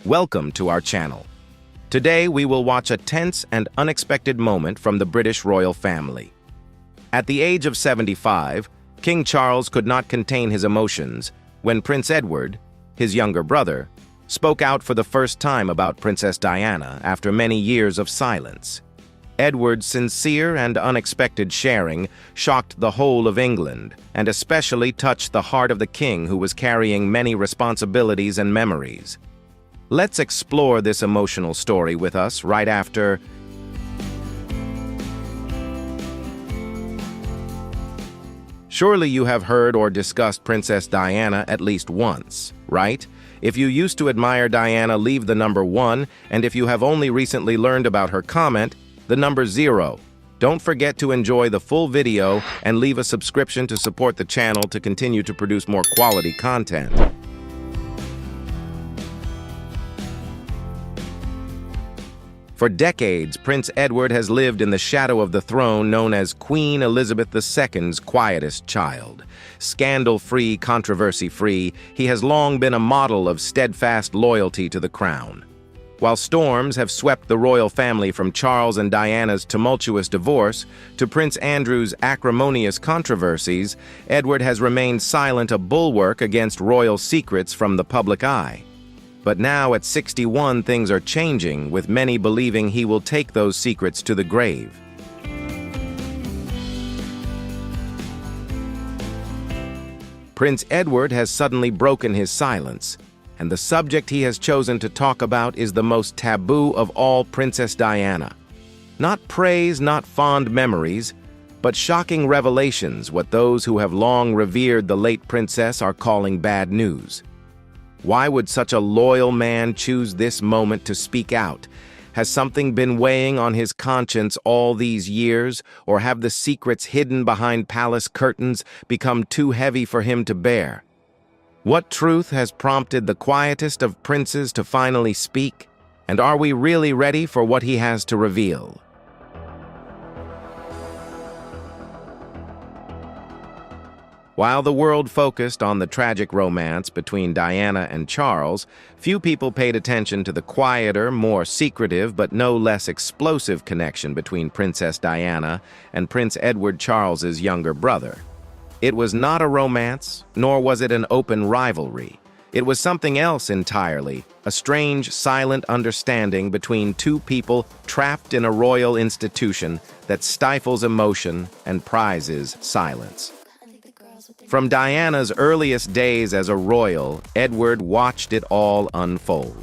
Welcome to our channel. Today we will watch a tense and unexpected moment from the British royal family. At the age of 75, King Charles could not contain his emotions when Prince Edward, his younger brother, spoke out for the first time about Princess Diana after many years of silence. Edward's sincere and unexpected sharing shocked the whole of England and especially touched the heart of the king, who was carrying many responsibilities and memories. Let's explore this emotional story with us right after. Surely you have heard or discussed Princess Diana at least once, right? If you used to admire Diana, leave the number 1, and if you have only recently learned about her, comment the number 0. Don't forget to enjoy the full video and leave a subscription to support the channel to continue to produce more quality content. For decades, Prince Edward has lived in the shadow of the throne known as Queen Elizabeth II's quietest child. Scandal-free, controversy-free, he has long been a model of steadfast loyalty to the crown. While storms have swept the royal family from Charles and Diana's tumultuous divorce to Prince Andrew's acrimonious controversies, Edward has remained silent, a bulwark against royal secrets from the public eye. But now at 61, things are changing, with many believing he will take those secrets to the grave. Prince Edward has suddenly broken his silence, and the subject he has chosen to talk about is the most taboo of all: Princess Diana. Not praise, not fond memories, but shocking revelations, what those who have long revered the late princess are calling bad news. Why would such a loyal man choose this moment to speak out? Has something been weighing on his conscience all these years, or have the secrets hidden behind palace curtains become too heavy for him to bear? What truth has prompted the quietest of princes to finally speak? And are we really ready for what he has to reveal? While the world focused on the tragic romance between Diana and Charles, few people paid attention to the quieter, more secretive, but no less explosive connection between Princess Diana and Prince Edward, Charles's younger brother. It was not a romance, nor was it an open rivalry. It was something else entirely, a strange, silent understanding between two people trapped in a royal institution that stifles emotion and prizes silence. From Diana's earliest days as a royal, Edward watched it all unfold.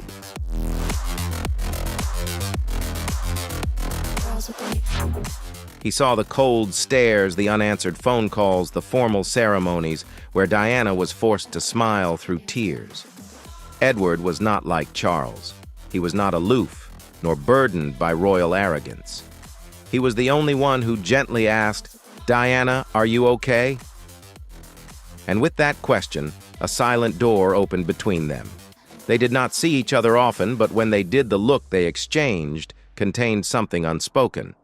He saw the cold stares, the unanswered phone calls, the formal ceremonies where Diana was forced to smile through tears. Edward was not like Charles. He was not aloof, nor burdened by royal arrogance. He was the only one who gently asked, "Diana, are you okay?" And with that question, a silent door opened between them. They did not see each other often, but when they did, the look they exchanged contained something unspoken.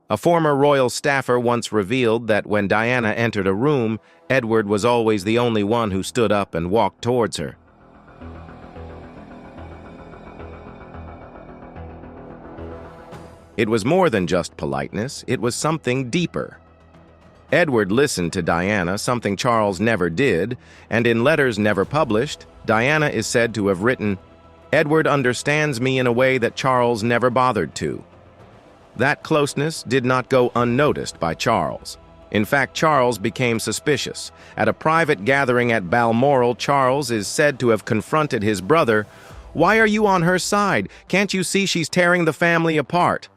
A former royal staffer once revealed that when Diana entered a room, Edward was always the only one who stood up and walked towards her. It was more than just politeness, it was something deeper. Edward listened to Diana, something Charles never did, and in letters never published, Diana is said to have written, "Edward understands me in a way that Charles never bothered to." That closeness did not go unnoticed by Charles. In fact, Charles became suspicious. At a private gathering at Balmoral, Charles is said to have confronted his brother. "Why are you on her side? Can't you see she's tearing the family apart?"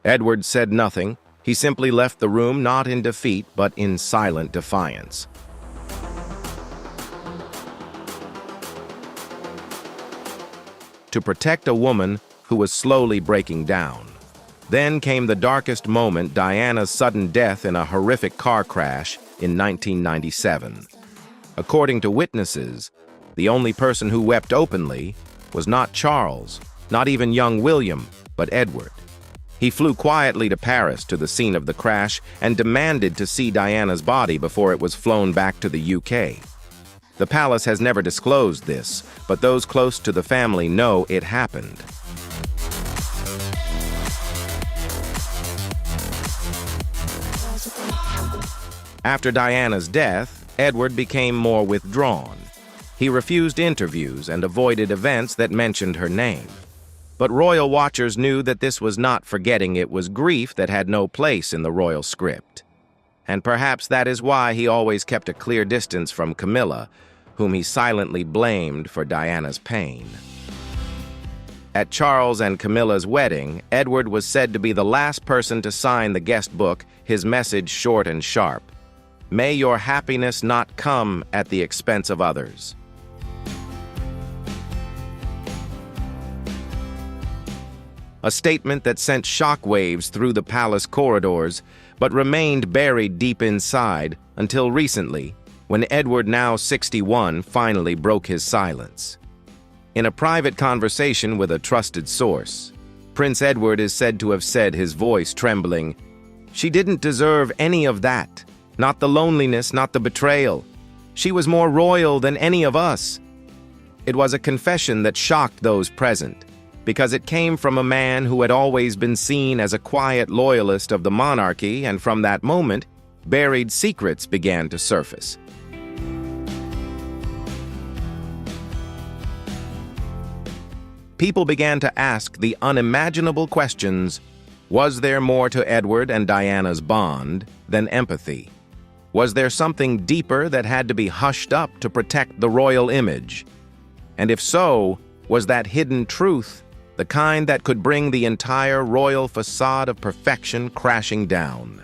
Edward said nothing. He simply left the room, not in defeat, but in silent defiance. To protect a woman who was slowly breaking down. Then came the darkest moment: Diana's sudden death in a horrific car crash in 1997. According to witnesses, the only person who wept openly was not Charles, not even young William, but Edward. He flew quietly to Paris, to the scene of the crash, and demanded to see Diana's body before it was flown back to the UK. The palace has never disclosed this, but those close to the family know it happened. After Diana's death, Edward became more withdrawn. He refused interviews and avoided events that mentioned her name. But royal watchers knew that this was not forgetting, it was grief that had no place in the royal script. And perhaps that is why he always kept a clear distance from Camilla, whom he silently blamed for Diana's pain. At Charles and Camilla's wedding, Edward was said to be the last person to sign the guest book, his message short and sharp. May your happiness not come at the expense of others. A statement that sent shockwaves through the palace corridors, but remained buried deep inside until recently, when Edward, now 61, finally broke his silence. In a private conversation with a trusted source, Prince Edward is said to have said, his voice trembling, "She didn't deserve any of that. Not the loneliness, not the betrayal. She was more royal than any of us." It was a confession that shocked those present, because it came from a man who had always been seen as a quiet loyalist of the monarchy, and from that moment, buried secrets began to surface. People began to ask the unimaginable questions. Was there more to Edward and Diana's bond than empathy? Was there something deeper that had to be hushed up to protect the royal image? And if so, was that hidden truth the kind that could bring the entire royal facade of perfection crashing down?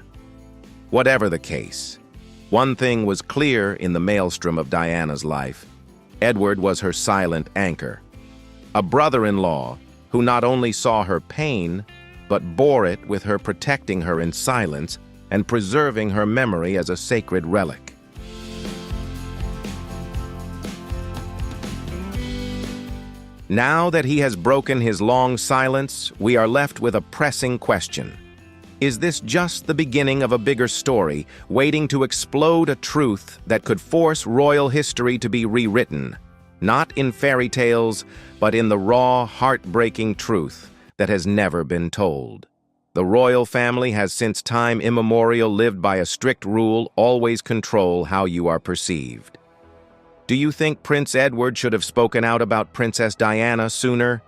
Whatever the case, one thing was clear in the maelstrom of Diana's life. Edward was her silent anchor. A brother-in-law who not only saw her pain, but bore it with her, protecting her in silence and preserving her memory as a sacred relic. Now that he has broken his long silence, we are left with a pressing question. Is this just the beginning of a bigger story, waiting to explode a truth that could force royal history to be rewritten? Not in fairy tales, but in the raw, heartbreaking truth that has never been told. The royal family has since time immemorial lived by a strict rule: always control how you are perceived. Do you think Prince Edward should have spoken out about Princess Diana sooner?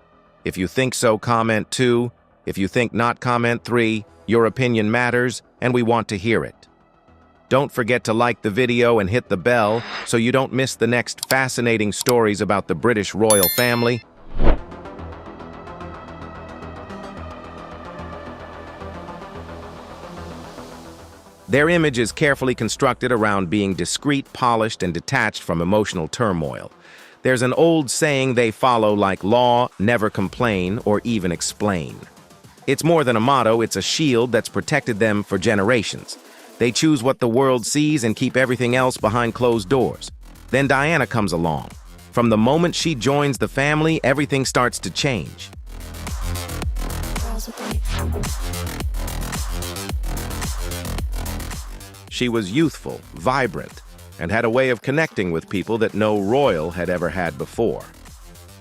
If you think so, comment 2. If you think not, comment 3. Your opinion matters, and we want to hear it. Don't forget to like the video and hit the bell so you don't miss the next fascinating stories about the British royal family. Their image is carefully constructed around being discreet, polished, and detached from emotional turmoil. There's an old saying they follow, like law, never complain or even explain. It's more than a motto, it's a shield that's protected them for generations. They choose what the world sees and keep everything else behind closed doors. Then Diana comes along. From the moment she joins the family, everything starts to change. She was youthful, vibrant, and had a way of connecting with people that no royal had ever had before.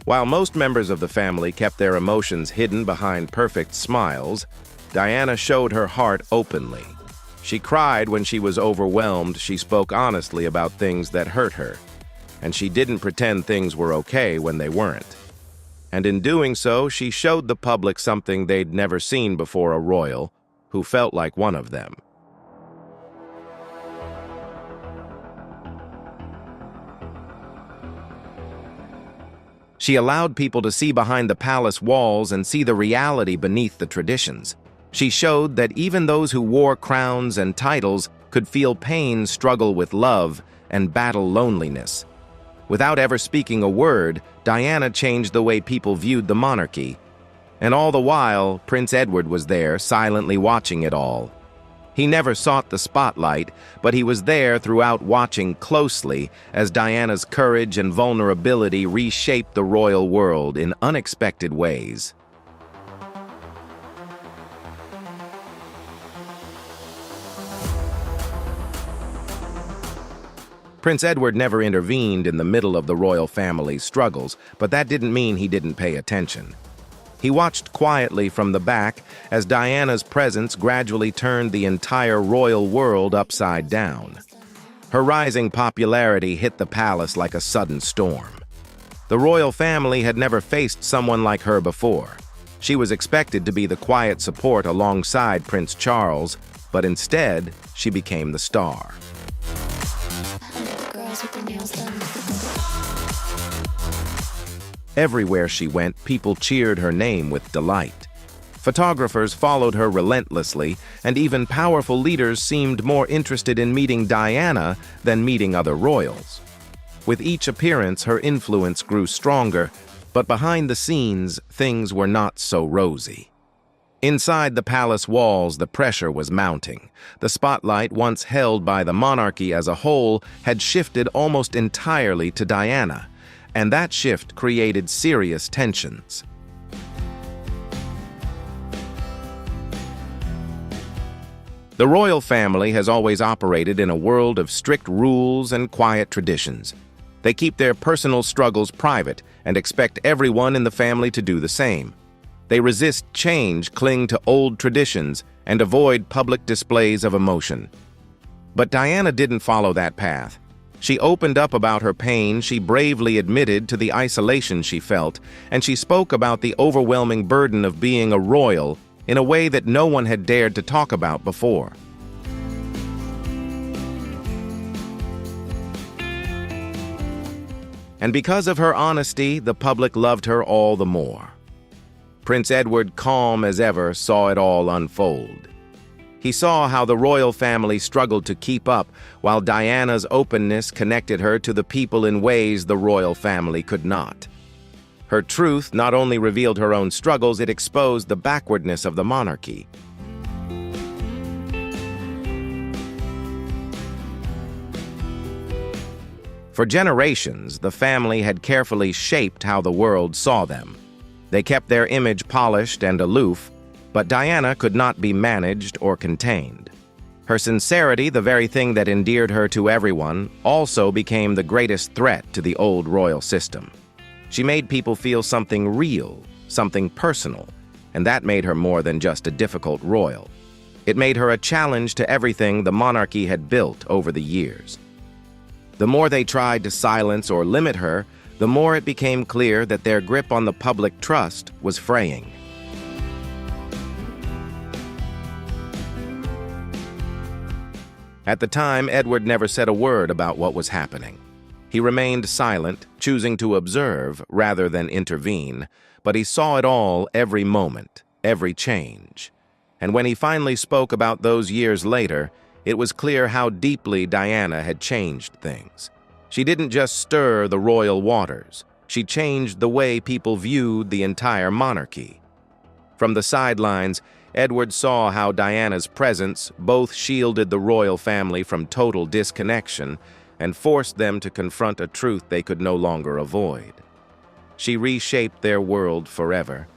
While most members of the family kept their emotions hidden behind perfect smiles, Diana showed her heart openly. She cried when she was overwhelmed. She spoke honestly about things that hurt her, and she didn't pretend things were okay when they weren't. And in doing so, she showed the public something they'd never seen before: a royal who felt like one of them. She allowed people to see behind the palace walls and see the reality beneath the traditions. She showed that even those who wore crowns and titles could feel pain, struggle with love, and battle loneliness. Without ever speaking a word, Diana changed the way people viewed the monarchy. And all the while, Prince Edward was there, silently watching it all. He never sought the spotlight, but he was there throughout, watching closely as Diana's courage and vulnerability reshaped the royal world in unexpected ways. Prince Edward never intervened in the middle of the royal family's struggles, but that didn't mean he didn't pay attention. He watched quietly from the back as Diana's presence gradually turned the entire royal world upside down. Her rising popularity hit the palace like a sudden storm. The royal family had never faced someone like her before. She was expected to be the quiet support alongside Prince Charles, but instead, she became the star. Everywhere she went, people cheered her name with delight. Photographers followed her relentlessly, and even powerful leaders seemed more interested in meeting Diana than meeting other royals. With each appearance, her influence grew stronger, but behind the scenes, things were not so rosy. Inside the palace walls, the pressure was mounting. The spotlight, once held by the monarchy as a whole, had shifted almost entirely to Diana, and that shift created serious tensions. The royal family has always operated in a world of strict rules and quiet traditions. They keep their personal struggles private and expect everyone in the family to do the same. They resist change, cling to old traditions, and avoid public displays of emotion. But Diana didn't follow that path. She opened up about her pain, she bravely admitted to the isolation she felt, and she spoke about the overwhelming burden of being a royal in a way that no one had dared to talk about before. And because of her honesty, the public loved her all the more. Prince Edward, calm as ever, saw it all unfold. He saw how the royal family struggled to keep up, while Diana's openness connected her to the people in ways the royal family could not. Her truth not only revealed her own struggles, it exposed the backwardness of the monarchy. For generations, the family had carefully shaped how the world saw them. They kept their image polished and aloof, but Diana could not be managed or contained. Her sincerity, the very thing that endeared her to everyone, also became the greatest threat to the old royal system. She made people feel something real, something personal, and that made her more than just a difficult royal. It made her a challenge to everything the monarchy had built over the years. The more they tried to silence or limit her, the more it became clear that their grip on the public trust was fraying. At the time, Edward never said a word about what was happening. He remained silent, choosing to observe rather than intervene, but he saw it all every moment, every change. And when he finally spoke about those years later, it was clear how deeply Diana had changed things. She didn't just stir the royal waters. She changed the way people viewed the entire monarchy. From the sidelines, Edward saw how Diana's presence both shielded the royal family from total disconnection and forced them to confront a truth they could no longer avoid. She reshaped their world forever,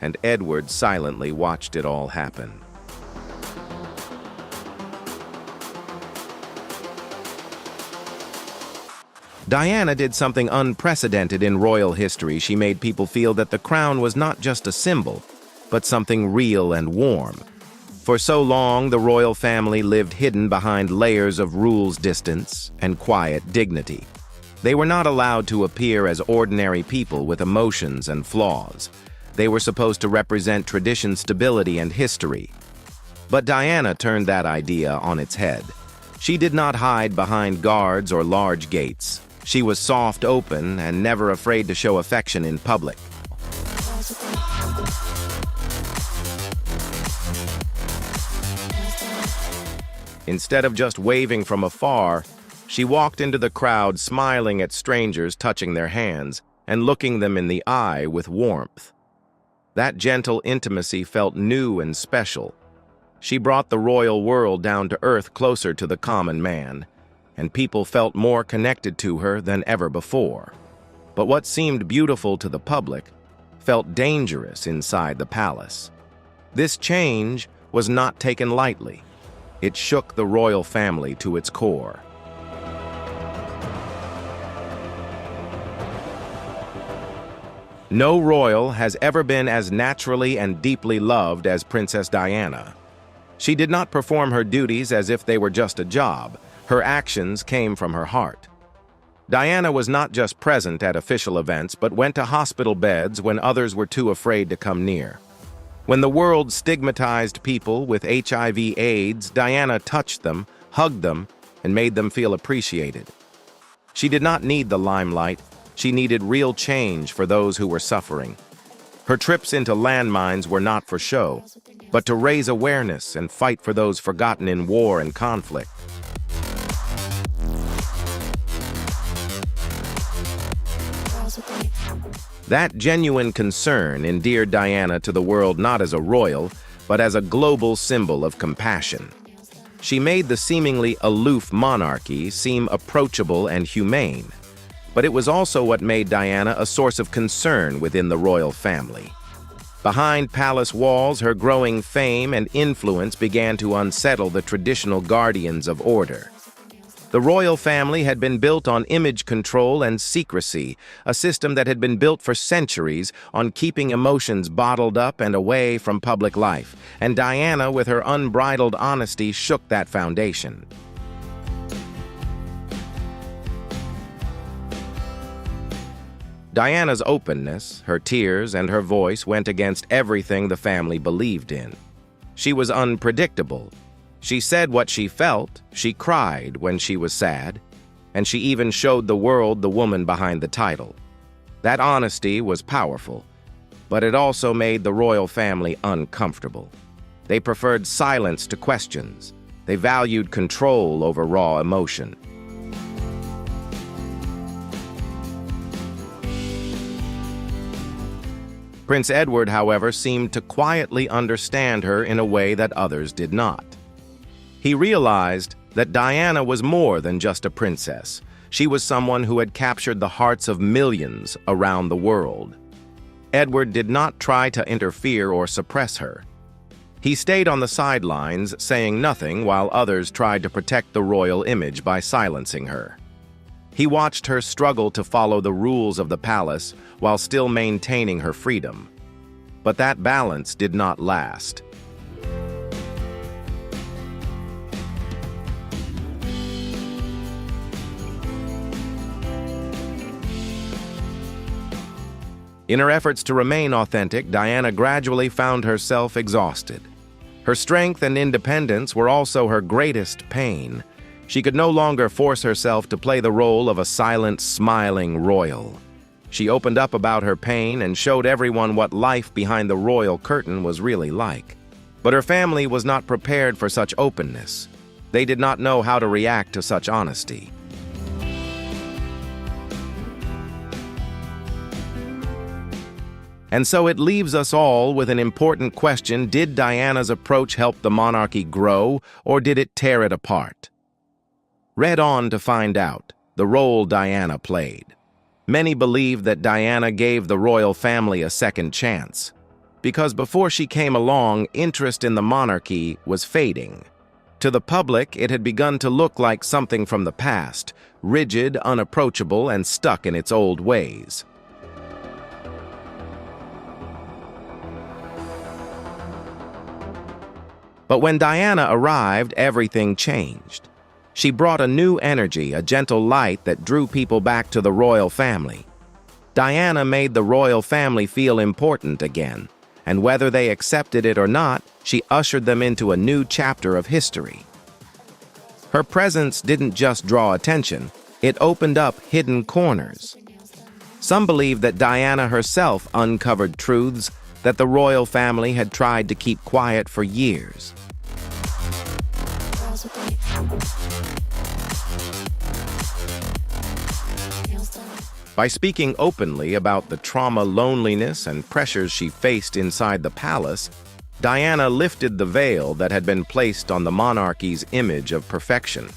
and Edward silently watched it all happen. Diana did something unprecedented in royal history. She made people feel that the crown was not just a symbol, but something real and warm. For so long, the royal family lived hidden behind layers of rules distance and quiet dignity. They were not allowed to appear as ordinary people with emotions and flaws. They were supposed to represent tradition, stability, and history. But Diana turned that idea on its head. She did not hide behind guards or large gates. She was soft, open, and never afraid to show affection in public. Instead of just waving from afar, she walked into the crowd smiling at strangers, touching their hands, and looking them in the eye with warmth. That gentle intimacy felt new and special. She brought the royal world down to earth, closer to the common man, and people felt more connected to her than ever before. But what seemed beautiful to the public felt dangerous inside the palace. This change was not taken lightly. It shook the royal family to its core. No royal has ever been as naturally and deeply loved as Princess Diana. She did not perform her duties as if they were just a job. Her actions came from her heart. Diana was not just present at official events, but went to hospital beds when others were too afraid to come near. When the world stigmatized people with HIV/AIDS, Diana touched them, hugged them, and made them feel appreciated. She did not need the limelight. She needed real change for those who were suffering. Her trips into landmines were not for show, but to raise awareness and fight for those forgotten in war and conflict. That genuine concern endeared Diana to the world not as a royal, but as a global symbol of compassion. She made the seemingly aloof monarchy seem approachable and humane, but it was also what made Diana a source of concern within the royal family. Behind palace walls, her growing fame and influence began to unsettle the traditional guardians of order. The royal family had been built on image control and secrecy, a system that had been built for centuries on keeping emotions bottled up and away from public life, and Diana, with her unbridled honesty, shook that foundation. Diana's openness, her tears, and her voice went against everything the family believed in. She was unpredictable. She said what she felt, she cried when she was sad, and she even showed the world the woman behind the title. That honesty was powerful, but it also made the royal family uncomfortable. They preferred silence to questions. They valued control over raw emotion. Prince Edward, however, seemed to quietly understand her in a way that others did not. He realized that Diana was more than just a princess. She was someone who had captured the hearts of millions around the world. Edward did not try to interfere or suppress her. He stayed on the sidelines, saying nothing while others tried to protect the royal image by silencing her. He watched her struggle to follow the rules of the palace while still maintaining her freedom. But that balance did not last. In her efforts to remain authentic, Diana gradually found herself exhausted. Her strength and independence were also her greatest pain. She could no longer force herself to play the role of a silent, smiling royal. She opened up about her pain and showed everyone what life behind the royal curtain was really like. But her family was not prepared for such openness. They did not know how to react to such honesty. And so it leaves us all with an important question: did Diana's approach help the monarchy grow, or did it tear it apart? Read on to find out the role Diana played. Many believe that Diana gave the royal family a second chance, because before she came along, interest in the monarchy was fading. To the public, it had begun to look like something from the past, rigid, unapproachable, and stuck in its old ways. But when Diana arrived, everything changed. She brought a new energy, a gentle light that drew people back to the royal family. Diana made the royal family feel important again, and whether they accepted it or not, she ushered them into a new chapter of history. Her presence didn't just draw attention, it opened up hidden corners. Some believe that Diana herself uncovered truths that the royal family had tried to keep quiet for years. By speaking openly about the trauma, loneliness, and pressures she faced inside the palace, Diana lifted the veil that had been placed on the monarchy's image of perfection.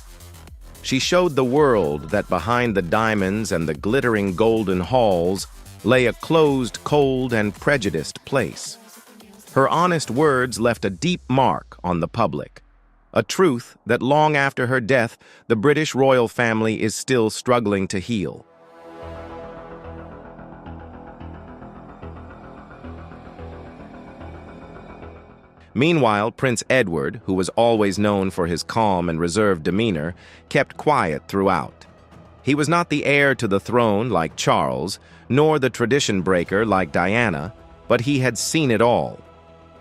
She showed the world that behind the diamonds and the glittering golden halls lay a closed, cold, and prejudiced place. Her honest words left a deep mark on the public, a truth that long after her death, the British royal family is still struggling to heal. Meanwhile, Prince Edward, who was always known for his calm and reserved demeanor, kept quiet throughout. He was not the heir to the throne like Charles, nor the tradition breaker like Diana, but he had seen it all.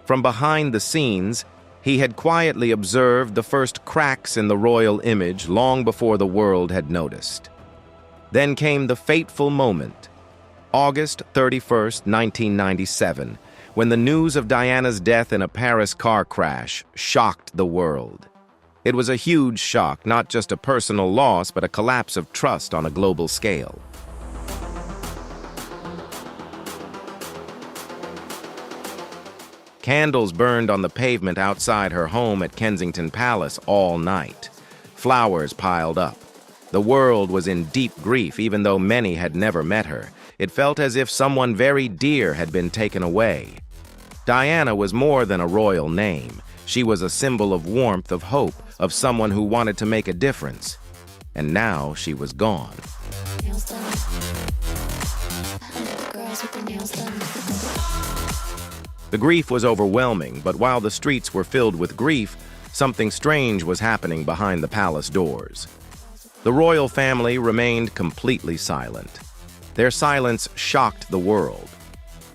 From behind the scenes, he had quietly observed the first cracks in the royal image long before the world had noticed. Then came the fateful moment, August 31st, 1997, when the news of Diana's death in a Paris car crash shocked the world. It was a huge shock, not just a personal loss, but a collapse of trust on a global scale. Candles burned on the pavement outside her home at Kensington Palace all night. Flowers piled up. The world was in deep grief, even though many had never met her. It felt as if someone very dear had been taken away. Diana was more than a royal name. She was a symbol of warmth, of hope, of someone who wanted to make a difference. And now she was gone. The grief was overwhelming, but while the streets were filled with grief, something strange was happening behind the palace doors. The royal family remained completely silent. Their silence shocked the world.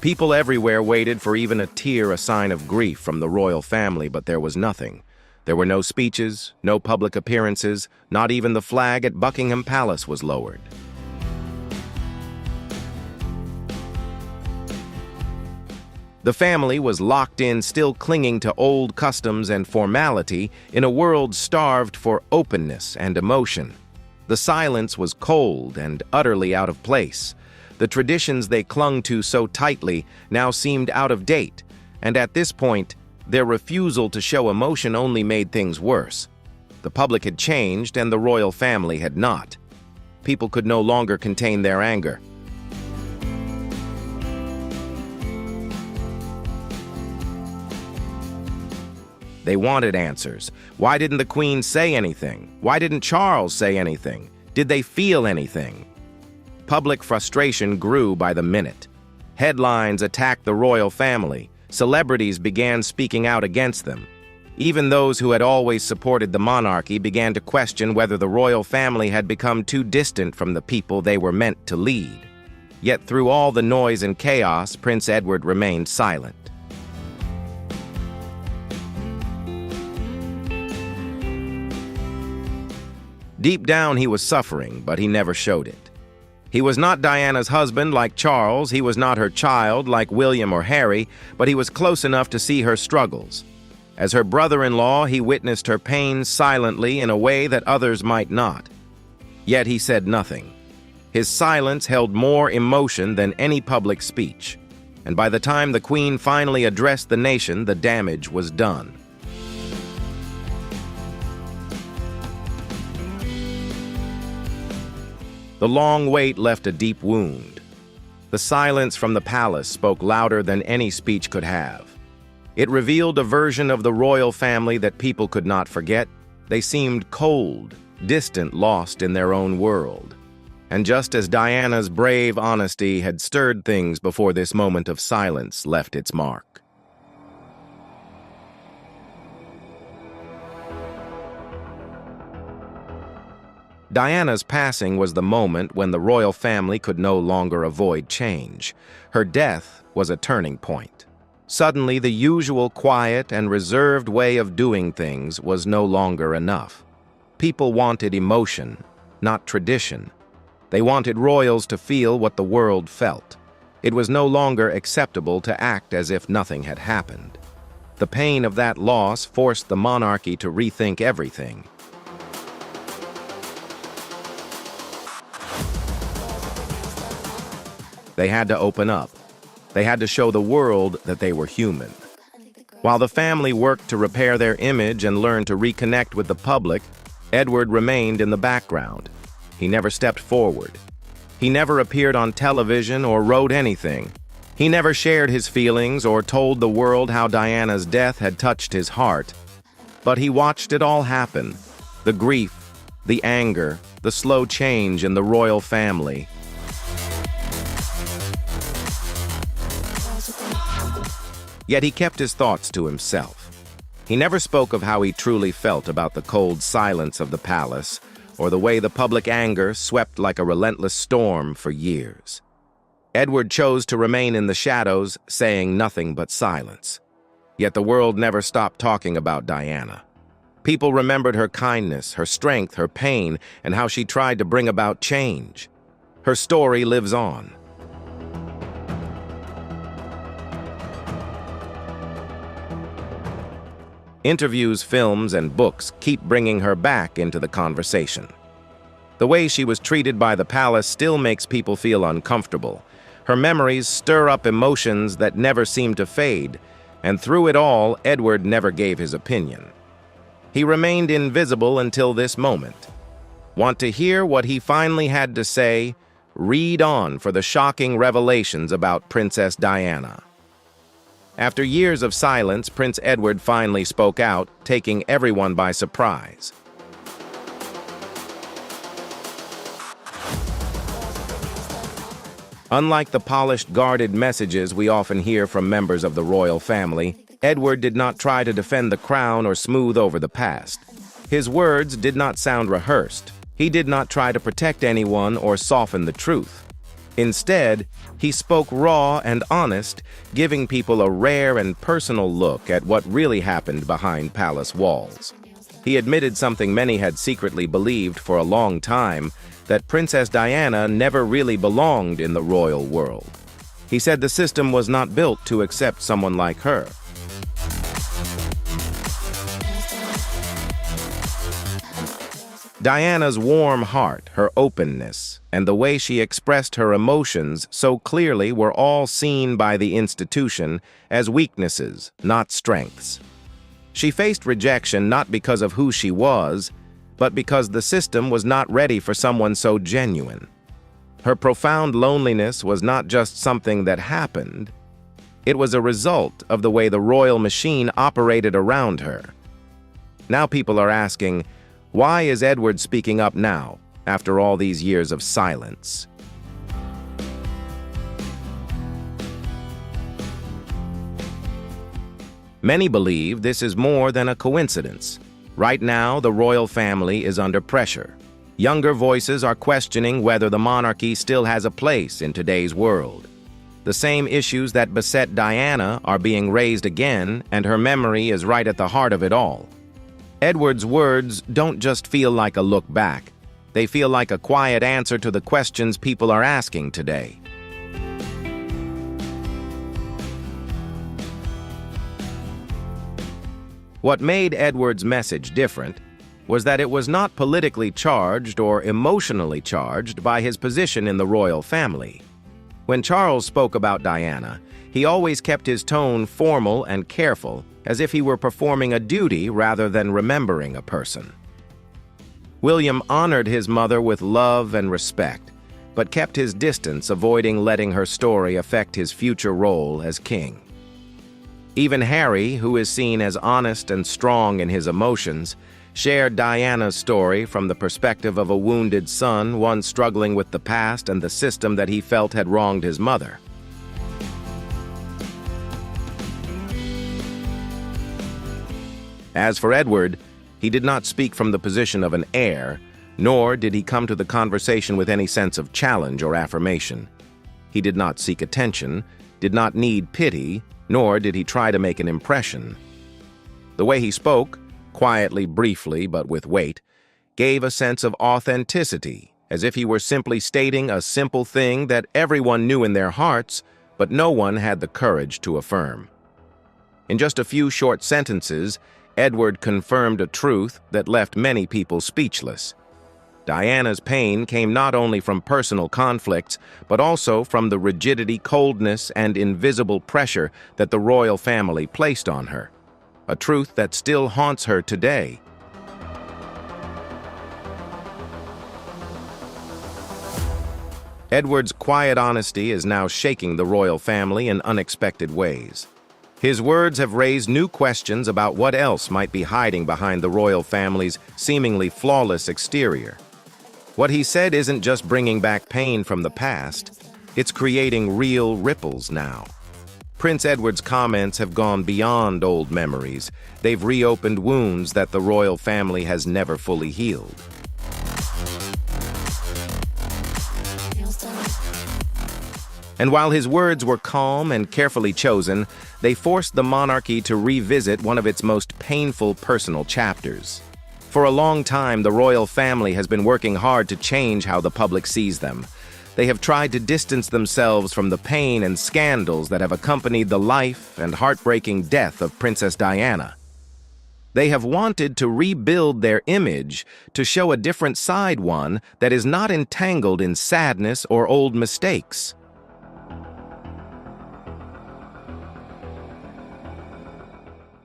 People everywhere waited for even a tear, a sign of grief from the royal family, but there was nothing. There were no speeches, no public appearances, not even the flag at Buckingham Palace was lowered. The family was locked in, still clinging to old customs and formality in a world starved for openness and emotion. The silence was cold and utterly out of place. The traditions they clung to so tightly now seemed out of date, and at this point, their refusal to show emotion only made things worse. The public had changed, and the royal family had not. People could no longer contain their anger. They wanted answers. Why didn't the Queen say anything? Why didn't Charles say anything? Did they feel anything? Public frustration grew by the minute. Headlines attacked the royal family. Celebrities began speaking out against them. Even those who had always supported the monarchy began to question whether the royal family had become too distant from the people they were meant to lead. Yet through all the noise and chaos, Prince Edward remained silent. Deep down, he was suffering, but he never showed it. He was not Diana's husband like Charles, he was not her child like William or Harry, but he was close enough to see her struggles. As her brother-in-law, he witnessed her pain silently in a way that others might not. Yet he said nothing. His silence held more emotion than any public speech. And by the time the Queen finally addressed the nation, the damage was done. The long wait left a deep wound. The silence from the palace spoke louder than any speech could have. It revealed a version of the royal family that people could not forget. They seemed cold, distant, lost in their own world. And just as Diana's brave honesty had stirred things before this moment of silence left its mark. Diana's passing was the moment when the royal family could no longer avoid change. Her death was a turning point. Suddenly, the usual quiet and reserved way of doing things was no longer enough. People wanted emotion, not tradition. They wanted royals to feel what the world felt. It was no longer acceptable to act as if nothing had happened. The pain of that loss forced the monarchy to rethink everything. They had to open up. They had to show the world that they were human. While the family worked to repair their image and learn to reconnect with the public, Edward remained in the background. He never stepped forward. He never appeared on television or wrote anything. He never shared his feelings or told the world how Diana's death had touched his heart. But he watched it all happen. The grief, the anger, the slow change in the royal family. Yet he kept his thoughts to himself. He never spoke of how he truly felt about the cold silence of the palace or the way the public anger swept like a relentless storm for years. Edward chose to remain in the shadows, saying nothing but silence. Yet the world never stopped talking about Diana. People remembered her kindness, her strength, her pain, and how she tried to bring about change. Her story lives on. Interviews, films, and books keep bringing her back into the conversation. The way she was treated by the palace still makes people feel uncomfortable. Her memories stir up emotions that never seem to fade, and through it all, Edward never gave his opinion. He remained invisible until this moment. Want to hear what he finally had to say? Read on for the shocking revelations about Princess Diana. After years of silence, Prince Edward finally spoke out, taking everyone by surprise. Unlike the polished, guarded messages we often hear from members of the royal family, Edward did not try to defend the crown or smooth over the past. His words did not sound rehearsed. He did not try to protect anyone or soften the truth. Instead, he spoke raw and honest, giving people a rare and personal look at what really happened behind palace walls. He admitted something many had secretly believed for a long time, that Princess Diana never really belonged in the royal world. He said the system was not built to accept someone like her. Diana's warm heart, her openness, and the way she expressed her emotions so clearly were all seen by the institution as weaknesses, not strengths. She faced rejection not because of who she was, but because the system was not ready for someone so genuine. Her profound loneliness was not just something that happened. It was a result of the way the royal machine operated around her. Now people are asking, why is Edward speaking up now, after all these years of silence? Many believe this is more than a coincidence. Right now, the royal family is under pressure. Younger voices are questioning whether the monarchy still has a place in today's world. The same issues that beset Diana are being raised again, and her memory is right at the heart of it all. Edward's words don't just feel like a look back. They feel like a quiet answer to the questions people are asking today. What made Edward's message different was that it was not politically charged or emotionally charged by his position in the royal family. When Charles spoke about Diana, he always kept his tone formal and careful, as if he were performing a duty rather than remembering a person. William honored his mother with love and respect, but kept his distance, avoiding letting her story affect his future role as king. Even Harry, who is seen as honest and strong in his emotions, shared Diana's story from the perspective of a wounded son, one struggling with the past and the system that he felt had wronged his mother. As for Edward, he did not speak from the position of an heir, nor did he come to the conversation with any sense of challenge or affirmation. He did not seek attention, did not need pity, nor did he try to make an impression. The way he spoke, quietly, briefly, but with weight, gave a sense of authenticity, as if he were simply stating a simple thing that everyone knew in their hearts, but no one had the courage to affirm. In just a few short sentences, Edward confirmed a truth that left many people speechless. Diana's pain came not only from personal conflicts, but also from the rigidity, coldness, and invisible pressure that the royal family placed on her, a truth that still haunts her today. Edward's quiet honesty is now shaking the royal family in unexpected ways. His words have raised new questions about what else might be hiding behind the royal family's seemingly flawless exterior. What he said isn't just bringing back pain from the past, it's creating real ripples now. Prince Edward's comments have gone beyond old memories. They've reopened wounds that the royal family has never fully healed. And while his words were calm and carefully chosen, they forced the monarchy to revisit one of its most painful personal chapters. For a long time, the royal family has been working hard to change how the public sees them. They have tried to distance themselves from the pain and scandals that have accompanied the life and heartbreaking death of Princess Diana. They have wanted to rebuild their image to show a different side, one that is not entangled in sadness or old mistakes.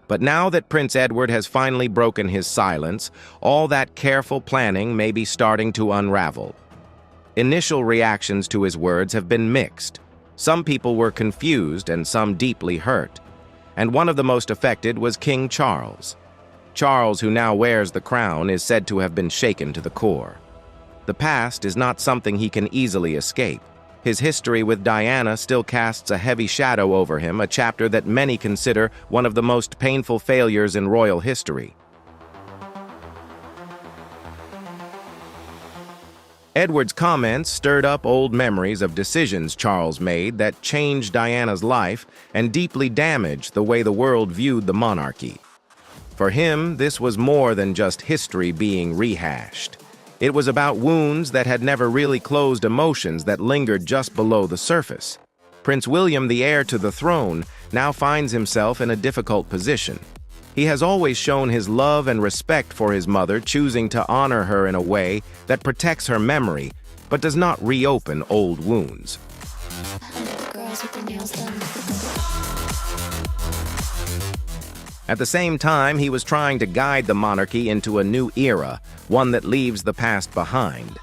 But now that Prince Edward has finally broken his silence, all that careful planning may be starting to unravel. Initial reactions to his words have been mixed. Some people were confused and some deeply hurt. And one of the most affected was King Charles. Charles, who now wears the crown, is said to have been shaken to the core. The past is not something he can easily escape. His history with Diana still casts a heavy shadow over him, a chapter that many consider one of the most painful failures in royal history. Edward's comments stirred up old memories of decisions Charles made that changed Diana's life and deeply damaged the way the world viewed the monarchy. For him, this was more than just history being rehashed. It was about wounds that had never really closed, emotions that lingered just below the surface. Prince William, the heir to the throne, now finds himself in a difficult position. He has always shown his love and respect for his mother, choosing to honor her in a way that protects her memory, but does not reopen old wounds. At the same time, he was trying to guide the monarchy into a new era, one that leaves the past behind.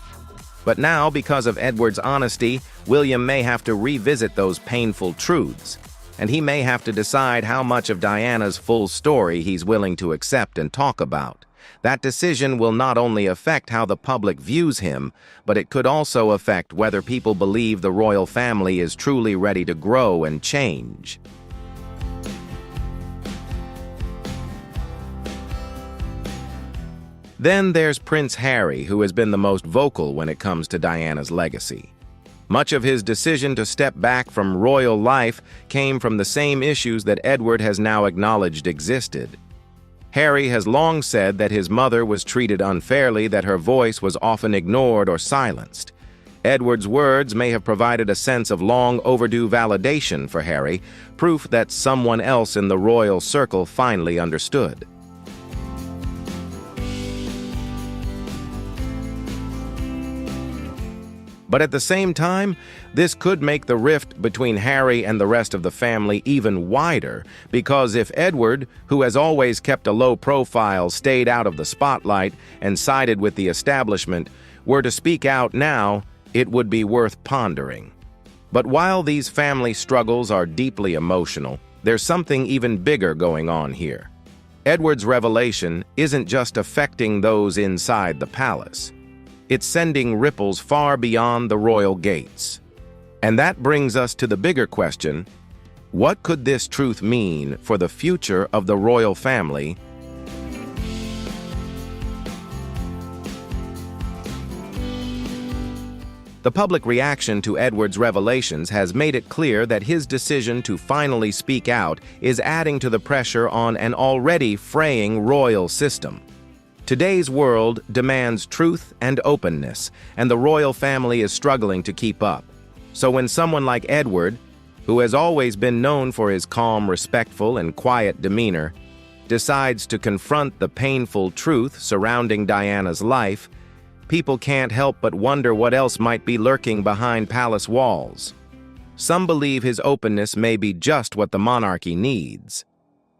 But now, because of Edward's honesty, William may have to revisit those painful truths, and he may have to decide how much of Diana's full story he's willing to accept and talk about. That decision will not only affect how the public views him, but it could also affect whether people believe the royal family is truly ready to grow and change. Then there's Prince Harry, who has been the most vocal when it comes to Diana's legacy. Much of his decision to step back from royal life came from the same issues that Edward has now acknowledged existed. Harry has long said that his mother was treated unfairly, that her voice was often ignored or silenced. Edward's words may have provided a sense of long overdue validation for Harry, proof that someone else in the royal circle finally understood. But at the same time, this could make the rift between Harry and the rest of the family even wider, because if Edward, who has always kept a low profile, stayed out of the spotlight and sided with the establishment, were to speak out now, it would be worth pondering. But while these family struggles are deeply emotional, there's something even bigger going on here. Edward's revelation isn't just affecting those inside the palace. It's sending ripples far beyond the royal gates. And that brings us to the bigger question: what could this truth mean for the future of the royal family? The public reaction to Edward's revelations has made it clear that his decision to finally speak out is adding to the pressure on an already fraying royal system. Today's world demands truth and openness, and the royal family is struggling to keep up. So when someone like Edward, who has always been known for his calm, respectful, and quiet demeanor, decides to confront the painful truth surrounding Diana's life, people can't help but wonder what else might be lurking behind palace walls. Some believe his openness may be just what the monarchy needs.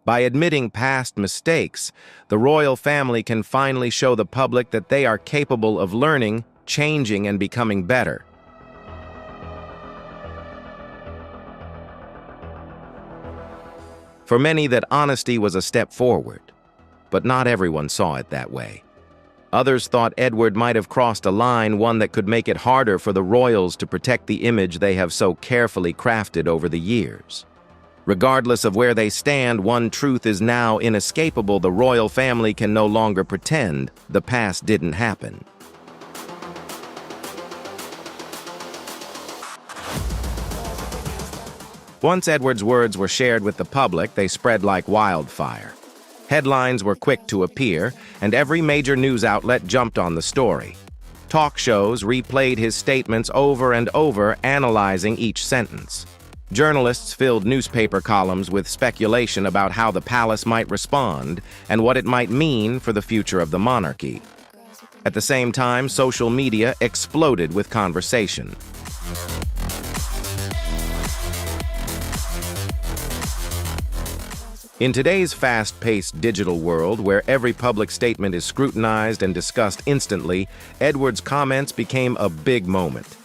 By admitting past mistakes, the royal family can finally show the public that they are capable of learning, changing, and becoming better. For many, that honesty was a step forward, but not everyone saw it that way. Others thought Edward might have crossed a line, one that could make it harder for the royals to protect the image they have so carefully crafted over the years. Regardless of where they stand, one truth is now inescapable: the royal family can no longer pretend the past didn't happen. Once Edward's words were shared with the public, they spread like wildfire. Headlines were quick to appear, and every major news outlet jumped on the story. Talk shows replayed his statements over and over, analyzing each sentence. Journalists filled newspaper columns with speculation about how the palace might respond and what it might mean for the future of the monarchy. At the same time, social media exploded with conversation. In today's fast-paced digital world, where every public statement is scrutinized and discussed instantly, Edward's comments became a big moment.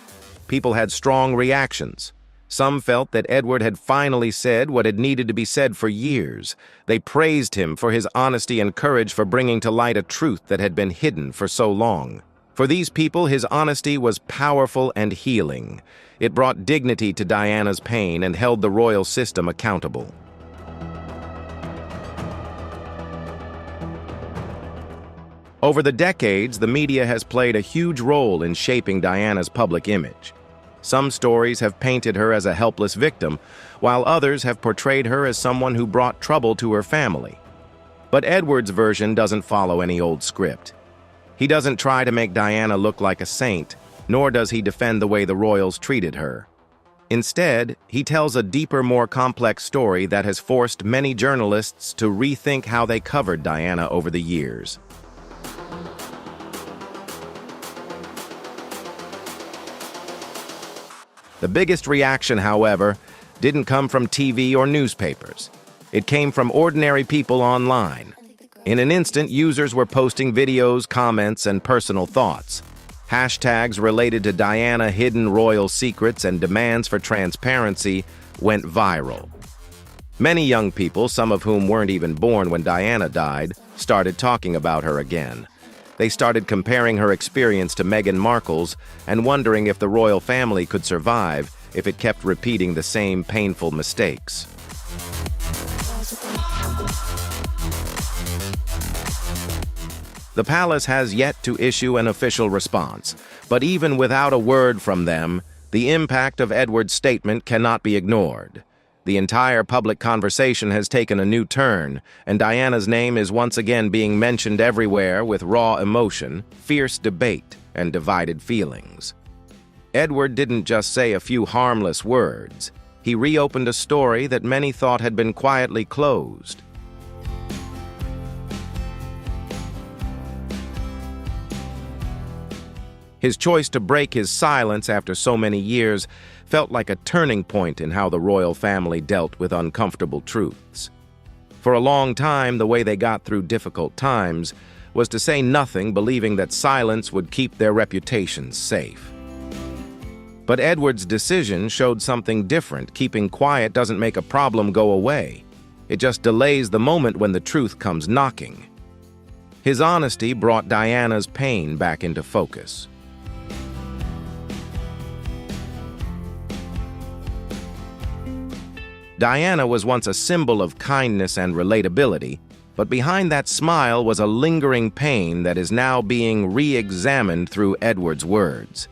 People had strong reactions. Some felt that Edward had finally said what had needed to be said for years. They praised him for his honesty and courage for bringing to light a truth that had been hidden for so long. For these people, his honesty was powerful and healing. It brought dignity to Diana's pain and held the royal system accountable. Over the decades, the media has played a huge role in shaping Diana's public image. Some stories have painted her as a helpless victim, while others have portrayed her as someone who brought trouble to her family. But Edward's version doesn't follow any old script. He doesn't try to make Diana look like a saint, nor does he defend the way the royals treated her. Instead, he tells a deeper, more complex story that has forced many journalists to rethink how they covered Diana over the years. The biggest reaction, however, didn't come from TV or newspapers. It came from ordinary people online. In an instant, users were posting videos, comments, and personal thoughts. Hashtags related to Diana, hidden royal secrets, and demands for transparency went viral. Many young people, some of whom weren't even born when Diana died, started talking about her again. They started comparing her experience to Meghan Markle's and wondering if the royal family could survive if it kept repeating the same painful mistakes. The palace has yet to issue an official response, but even without a word from them, the impact of Edward's statement cannot be ignored. The entire public conversation has taken a new turn, and Diana's name is once again being mentioned everywhere with raw emotion, fierce debate, and divided feelings. Edward didn't just say a few harmless words. He reopened a story that many thought had been quietly closed. His choice to break his silence after so many years felt like a turning point in how the royal family dealt with uncomfortable truths. For a long time, the way they got through difficult times was to say nothing, believing that silence would keep their reputations safe. But Edward's decision showed something different. Keeping quiet doesn't make a problem go away. It just delays the moment when the truth comes knocking. His honesty brought Diana's pain back into focus. Diana was once a symbol of kindness and relatability, but behind that smile was a lingering pain that is now being re-examined through Edward's words.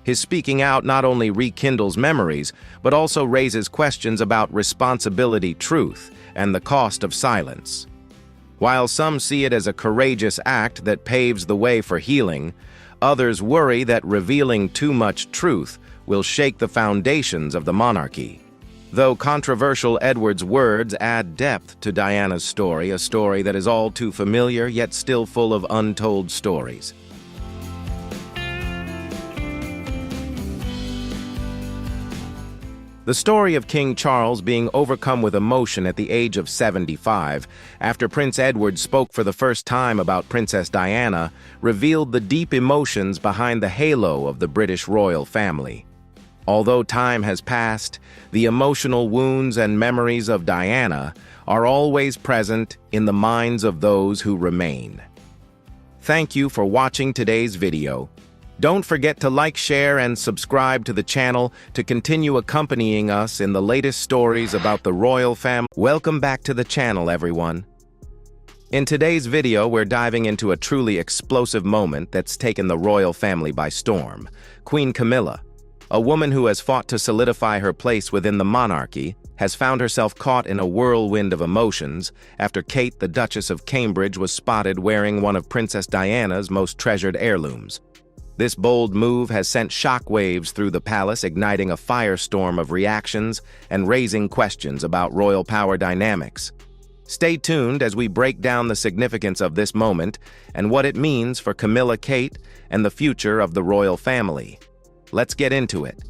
His speaking out not only rekindles memories, but also raises questions about responsibility, truth, and the cost of silence. While some see it as a courageous act that paves the way for healing, others worry that revealing too much truth will shake the foundations of the monarchy. Though controversial, Edward's words add depth to Diana's story, a story that is all too familiar yet still full of untold stories. The story of King Charles being overcome with emotion at the age of 75, after Prince Edward spoke for the first time about Princess Diana, revealed the deep emotions behind the halo of the British royal family. Although time has passed, the emotional wounds and memories of Diana are always present in the minds of those who remain. Thank you for watching today's video. Don't forget to like, share, and subscribe to the channel to continue accompanying us in the latest stories about the royal family. Welcome back to the channel, everyone. In today's video, we're diving into a truly explosive moment that's taken the royal family by storm. Queen Camilla, a woman who has fought to solidify her place within the monarchy, has found herself caught in a whirlwind of emotions after Kate, the Duchess of Cambridge, was spotted wearing one of Princess Diana's most treasured heirlooms. This bold move has sent shockwaves through the palace, igniting a firestorm of reactions and raising questions about royal power dynamics. Stay tuned as we break down the significance of this moment and what it means for Camilla, Kate, and the future of the royal family. Let's get into it.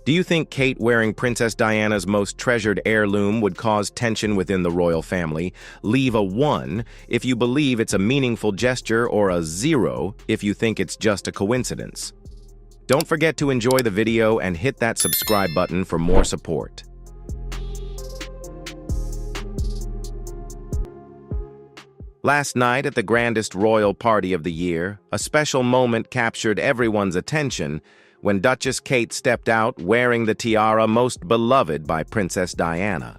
Do you think Kate wearing Princess Diana's most treasured heirloom would cause tension within the royal family? Leave a 1 if you believe it's a meaningful gesture, or a 0 if you think it's just a coincidence. Don't forget to enjoy the video and hit that subscribe button for more support. Last night at the grandest royal party of the year, a special moment captured everyone's attention when Duchess Kate stepped out wearing the tiara most beloved by Princess Diana.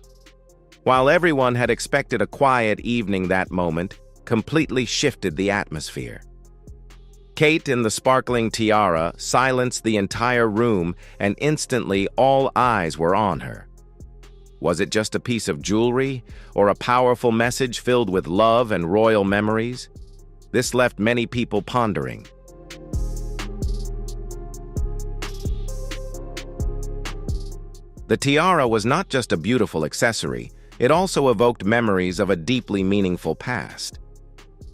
While everyone had expected a quiet evening, that moment completely shifted the atmosphere. Kate in the sparkling tiara silenced the entire room, and instantly all eyes were on her. Was it just a piece of jewelry, or a powerful message filled with love and royal memories? This left many people pondering. The tiara was not just a beautiful accessory, it also evoked memories of a deeply meaningful past.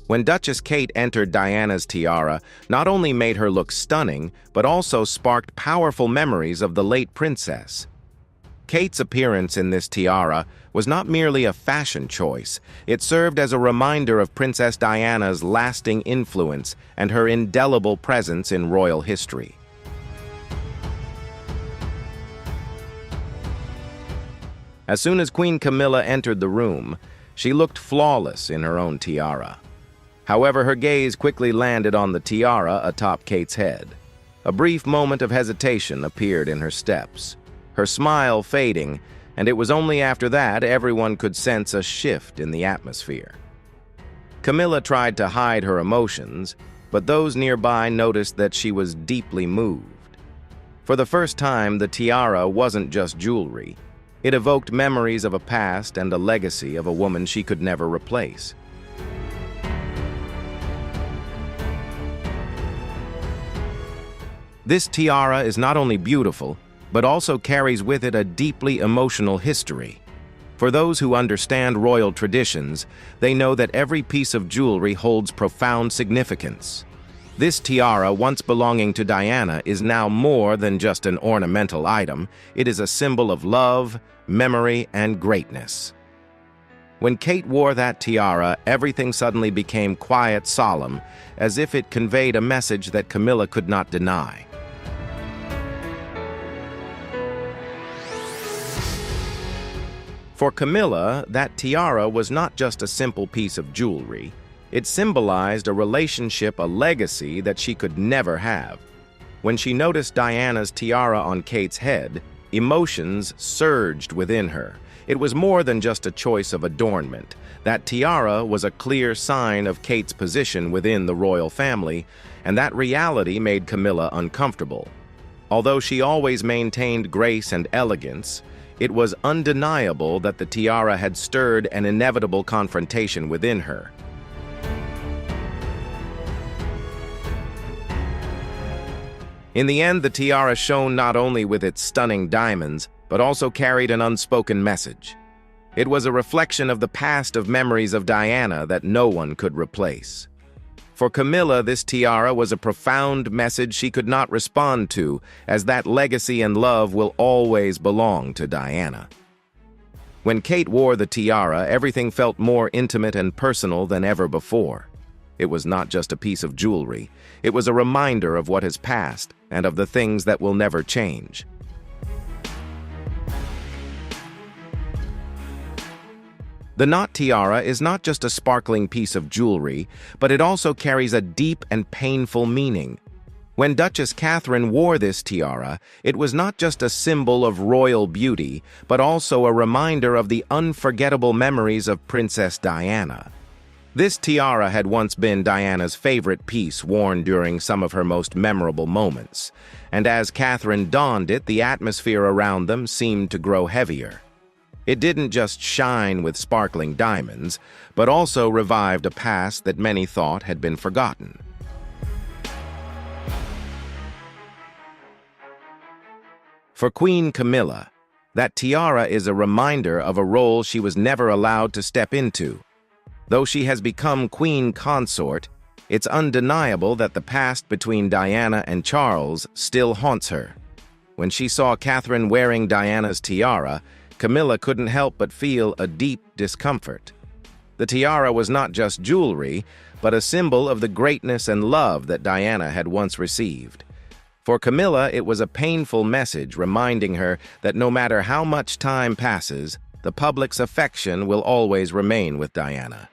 When Duchess Kate entered, Diana's tiara not only made her look stunning, but also sparked powerful memories of the late princess. Kate's appearance in this tiara was not merely a fashion choice, it served as a reminder of Princess Diana's lasting influence and her indelible presence in royal history. As soon as Queen Camilla entered the room, she looked flawless in her own tiara. However, her gaze quickly landed on the tiara atop Kate's head. A brief moment of hesitation appeared in her steps, her smile fading, and it was only after that everyone could sense a shift in the atmosphere. Camilla tried to hide her emotions, but those nearby noticed that she was deeply moved. For the first time, the tiara wasn't just jewelry. It evoked memories of a past and a legacy of a woman she could never replace. This tiara is not only beautiful, but also carries with it a deeply emotional history. For those who understand royal traditions, they know that every piece of jewelry holds profound significance. This tiara, once belonging to Diana, is now more than just an ornamental item. It is a symbol of love, memory, and greatness. When Kate wore that tiara, everything suddenly became quiet, solemn, as if it conveyed a message that Camilla could not deny. For Camilla, that tiara was not just a simple piece of jewelry. It symbolized a relationship, a legacy that she could never have. When she noticed Diana's tiara on Kate's head, emotions surged within her. It was more than just a choice of adornment. That tiara was a clear sign of Kate's position within the royal family, and that reality made Camilla uncomfortable. Although she always maintained grace and elegance, it was undeniable that the tiara had stirred an inevitable confrontation within her. In the end, the tiara shone not only with its stunning diamonds, but also carried an unspoken message. It was a reflection of the past, of memories of Diana that no one could replace. For Camilla, this tiara was a profound message she could not respond to, as that legacy and love will always belong to Diana. When Kate wore the tiara, everything felt more intimate and personal than ever before. It was not just a piece of jewelry. It was a reminder of what has passed and of the things that will never change. The knot tiara is not just a sparkling piece of jewelry, but it also carries a deep and painful meaning. When Duchess Catherine wore this tiara, it was not just a symbol of royal beauty, but also a reminder of the unforgettable memories of Princess Diana. This tiara had once been Diana's favorite piece worn during some of her most memorable moments, and as Catherine donned it, the atmosphere around them seemed to grow heavier. It didn't just shine with sparkling diamonds, but also revived a past that many thought had been forgotten. For Queen Camilla, that tiara is a reminder of a role she was never allowed to step into. Though she has become queen consort, it's undeniable that the past between Diana and Charles still haunts her. When she saw Catherine wearing Diana's tiara, Camilla couldn't help but feel a deep discomfort. The tiara was not just jewelry, but a symbol of the greatness and love that Diana had once received. For Camilla, it was a painful message reminding her that no matter how much time passes, the public's affection will always remain with Diana.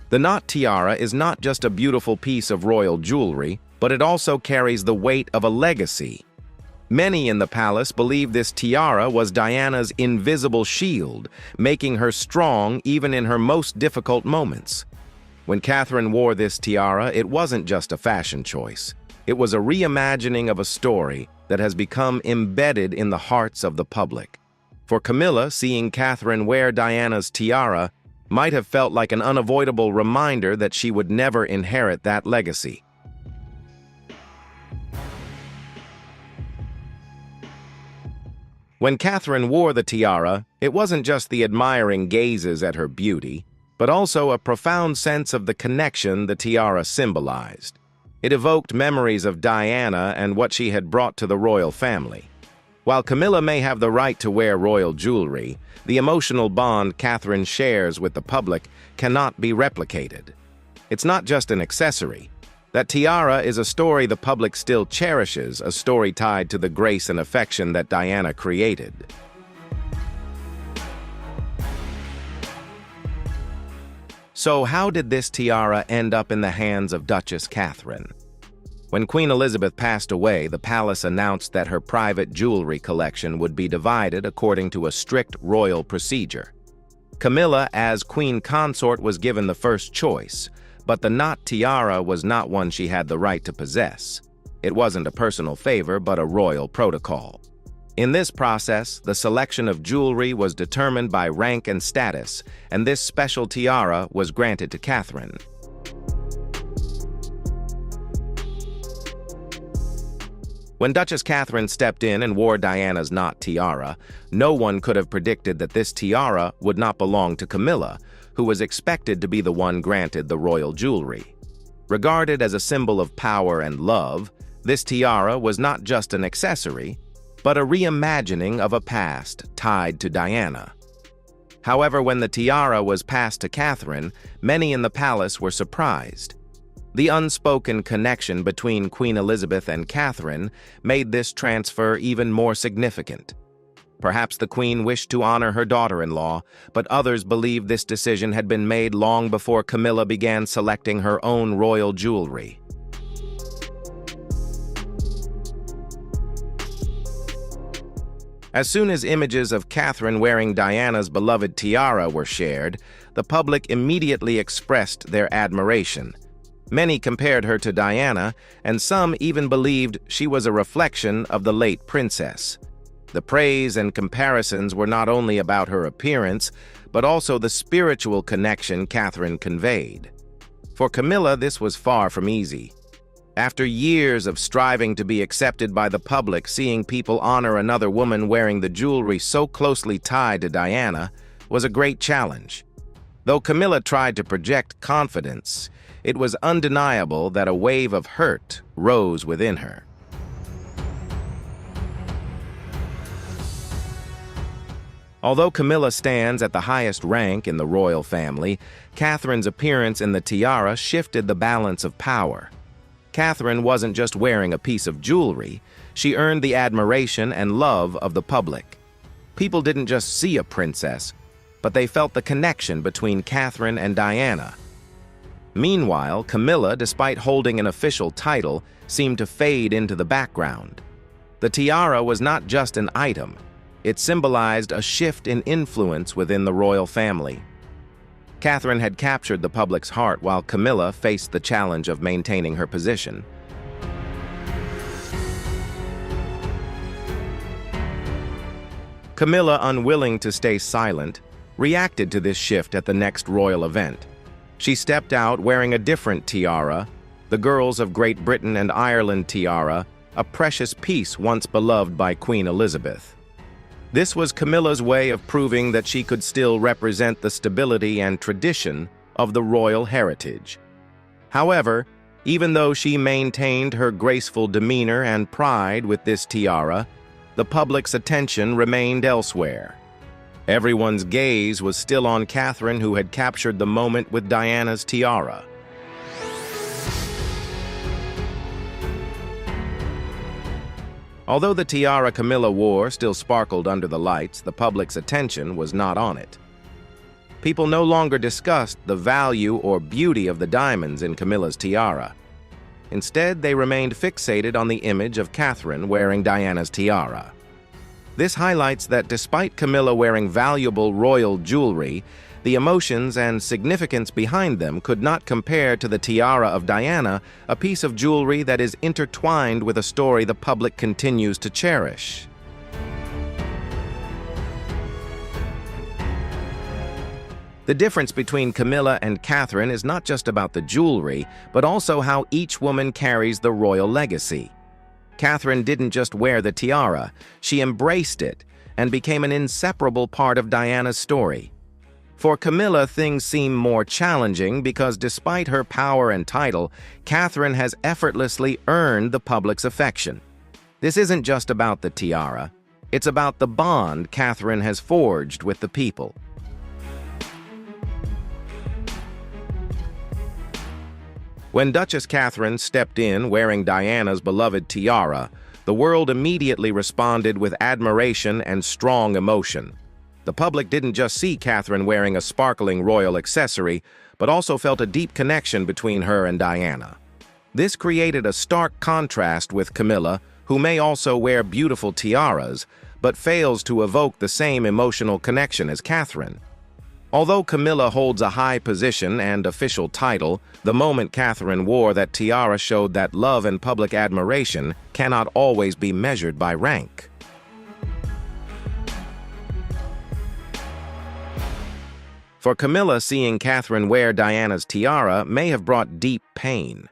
The knot tiara is not just a beautiful piece of royal jewelry, but it also carries the weight of a legacy. Many in the palace believe this tiara was Diana's invisible shield, making her strong even in her most difficult moments. When Catherine wore this tiara, it wasn't just a fashion choice. It was a reimagining of a story that has become embedded in the hearts of the public. For Camilla, seeing Catherine wear Diana's tiara might have felt like an unavoidable reminder that she would never inherit that legacy. When Catherine wore the tiara, it wasn't just the admiring gazes at her beauty, but also a profound sense of the connection the tiara symbolized. It evoked memories of Diana and what she had brought to the royal family. While Camilla may have the right to wear royal jewelry, the emotional bond Catherine shares with the public cannot be replicated. It's not just an accessory. That tiara is a story the public still cherishes, a story tied to the grace and affection that Diana created. So how did this tiara end up in the hands of Duchess Catherine? When Queen Elizabeth passed away, the palace announced that her private jewelry collection would be divided according to a strict royal procedure. Camilla, as queen consort, was given the first choice, but the knot tiara was not one she had the right to possess. It wasn't a personal favor, but a royal protocol. In this process, the selection of jewelry was determined by rank and status, and this special tiara was granted to Catherine. When Duchess Catherine stepped in and wore Diana's knot tiara, no one could have predicted that this tiara would not belong to Camilla, who was expected to be the one granted the royal jewelry. Regarded as a symbol of power and love, this tiara was not just an accessory, but a reimagining of a past tied to Diana. However, when the tiara was passed to Catherine, many in the palace were surprised. The unspoken connection between Queen Elizabeth and Catherine made this transfer even more significant. Perhaps the Queen wished to honor her daughter-in-law, but others believed this decision had been made long before Camilla began selecting her own royal jewelry. As soon as images of Catherine wearing Diana's beloved tiara were shared, the public immediately expressed their admiration. Many compared her to Diana, and some even believed she was a reflection of the late princess. The praise and comparisons were not only about her appearance, but also the spiritual connection Catherine conveyed. For Camilla, this was far from easy. After years of striving to be accepted by the public, seeing people honor another woman wearing the jewelry so closely tied to Diana was a great challenge. Though Camilla tried to project confidence, it was undeniable that a wave of hurt rose within her. Although Camilla stands at the highest rank in the royal family, Catherine's appearance in the tiara shifted the balance of power. Catherine wasn't just wearing a piece of jewelry, she earned the admiration and love of the public. People didn't just see a princess, but they felt the connection between Catherine and Diana. Meanwhile, Camilla, despite holding an official title, seemed to fade into the background. The tiara was not just an item, it symbolized a shift in influence within the royal family. Catherine had captured the public's heart while Camilla faced the challenge of maintaining her position. Camilla, unwilling to stay silent, reacted to this shift at the next royal event. She stepped out wearing a different tiara, the girls of Great Britain and Ireland tiara, a precious piece once beloved by Queen Elizabeth. This was Camilla's way of proving that she could still represent the stability and tradition of the royal heritage. However, even though she maintained her graceful demeanor and pride with this tiara, the public's attention remained elsewhere. Everyone's gaze was still on Catherine, who had captured the moment with Diana's tiara. Although the tiara Camilla wore still sparkled under the lights, the public's attention was not on it. People no longer discussed the value or beauty of the diamonds in Camilla's tiara. Instead, they remained fixated on the image of Catherine wearing Diana's tiara. This highlights that despite Camilla wearing valuable royal jewelry, the emotions and significance behind them could not compare to the tiara of Diana, a piece of jewelry that is intertwined with a story the public continues to cherish. The difference between Camilla and Catherine is not just about the jewelry, but also how each woman carries the royal legacy. Catherine didn't just wear the tiara, she embraced it and became an inseparable part of Diana's story. For Camilla, things seem more challenging because despite her power and title, Catherine has effortlessly earned the public's affection. This isn't just about the tiara, it's about the bond Catherine has forged with the people. When Duchess Catherine stepped in wearing Diana's beloved tiara, the world immediately responded with admiration and strong emotion. The public didn't just see Catherine wearing a sparkling royal accessory, but also felt a deep connection between her and Diana. This created a stark contrast with Camilla, who may also wear beautiful tiaras, but fails to evoke the same emotional connection as Catherine. Although Camilla holds a high position and official title, the moment Catherine wore that tiara showed that love and public admiration cannot always be measured by rank. For Camilla, seeing Catherine wear Diana's tiara may have brought deep pain.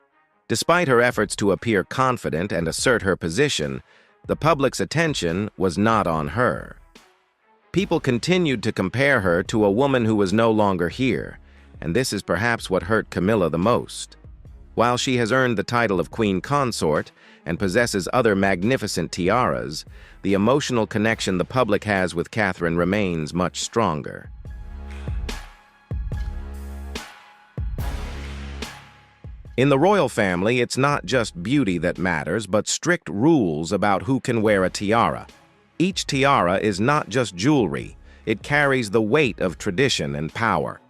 Despite her efforts to appear confident and assert her position, the public's attention was not on her. People continued to compare her to a woman who was no longer here, and this is perhaps what hurt Camilla the most. While she has earned the title of Queen Consort and possesses other magnificent tiaras, the emotional connection the public has with Catherine remains much stronger. In the royal family, it's not just beauty that matters, but strict rules about who can wear a tiara. Each tiara is not just jewelry, it carries the weight of tradition and power.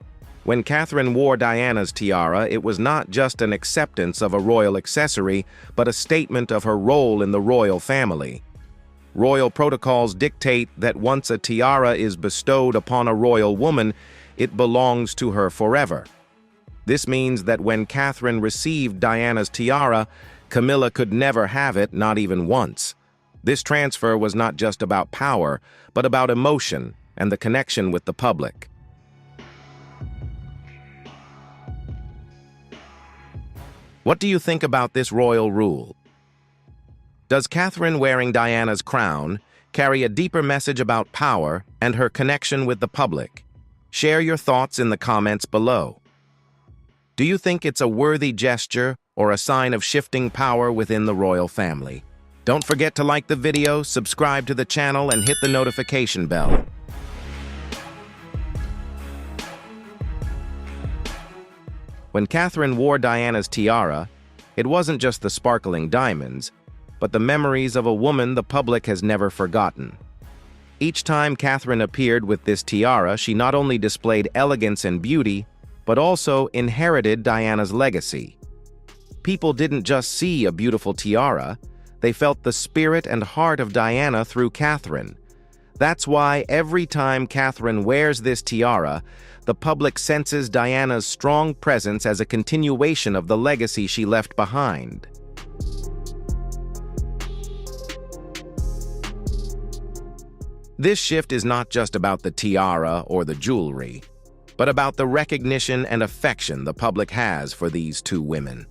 When Catherine wore Diana's tiara, it was not just an acceptance of a royal accessory, but a statement of her role in the royal family. Royal protocols dictate that once a tiara is bestowed upon a royal woman, it belongs to her forever. This means that when Catherine received Diana's tiara, Camilla could never have it, not even once. This transfer was not just about power, but about emotion and the connection with the public. What do you think about this royal rule? Does Catherine wearing Diana's crown carry a deeper message about power and her connection with the public? Share your thoughts in the comments below. Do you think it's a worthy gesture or a sign of shifting power within the royal family? Don't forget to like the video, subscribe to the channel, and hit the notification bell. When Catherine wore Diana's tiara, It wasn't just the sparkling diamonds, but the memories of a woman the public has never forgotten. Each time Catherine appeared with this tiara, she not only displayed elegance and beauty, but also inherited Diana's legacy. People didn't just see a beautiful tiara, they felt the spirit and heart of Diana through Catherine. That's why every time Catherine wears this tiara, the public senses Diana's strong presence as a continuation of the legacy she left behind. This shift is not just about the tiara or the jewelry, but about the recognition and affection the public has for these two women.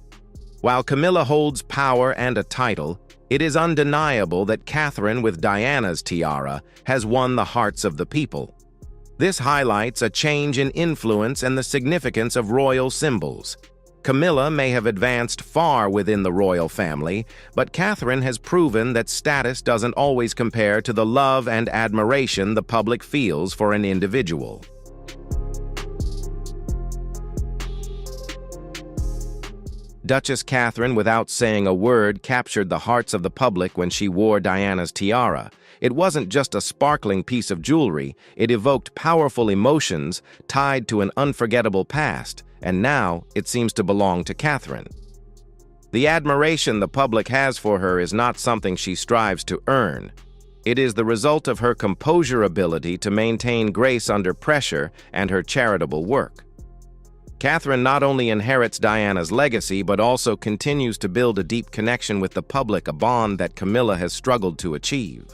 While Camilla holds power and a title, it is undeniable that Catherine, with Diana's tiara, has won the hearts of the people. This highlights a change in influence and the significance of royal symbols. Camilla may have advanced far within the royal family, but Catherine has proven that status doesn't always compare to the love and admiration the public feels for an individual. Duchess Catherine, without saying a word, captured the hearts of the public when she wore Diana's tiara. It wasn't just a sparkling piece of jewelry, it evoked powerful emotions tied to an unforgettable past, and now it seems to belong to Catherine. The admiration the public has for her is not something she strives to earn. It is the result of her composure ability to maintain grace under pressure and her charitable work. Catherine not only inherits Diana's legacy, but also continues to build a deep connection with the public, a bond that Camilla has struggled to achieve.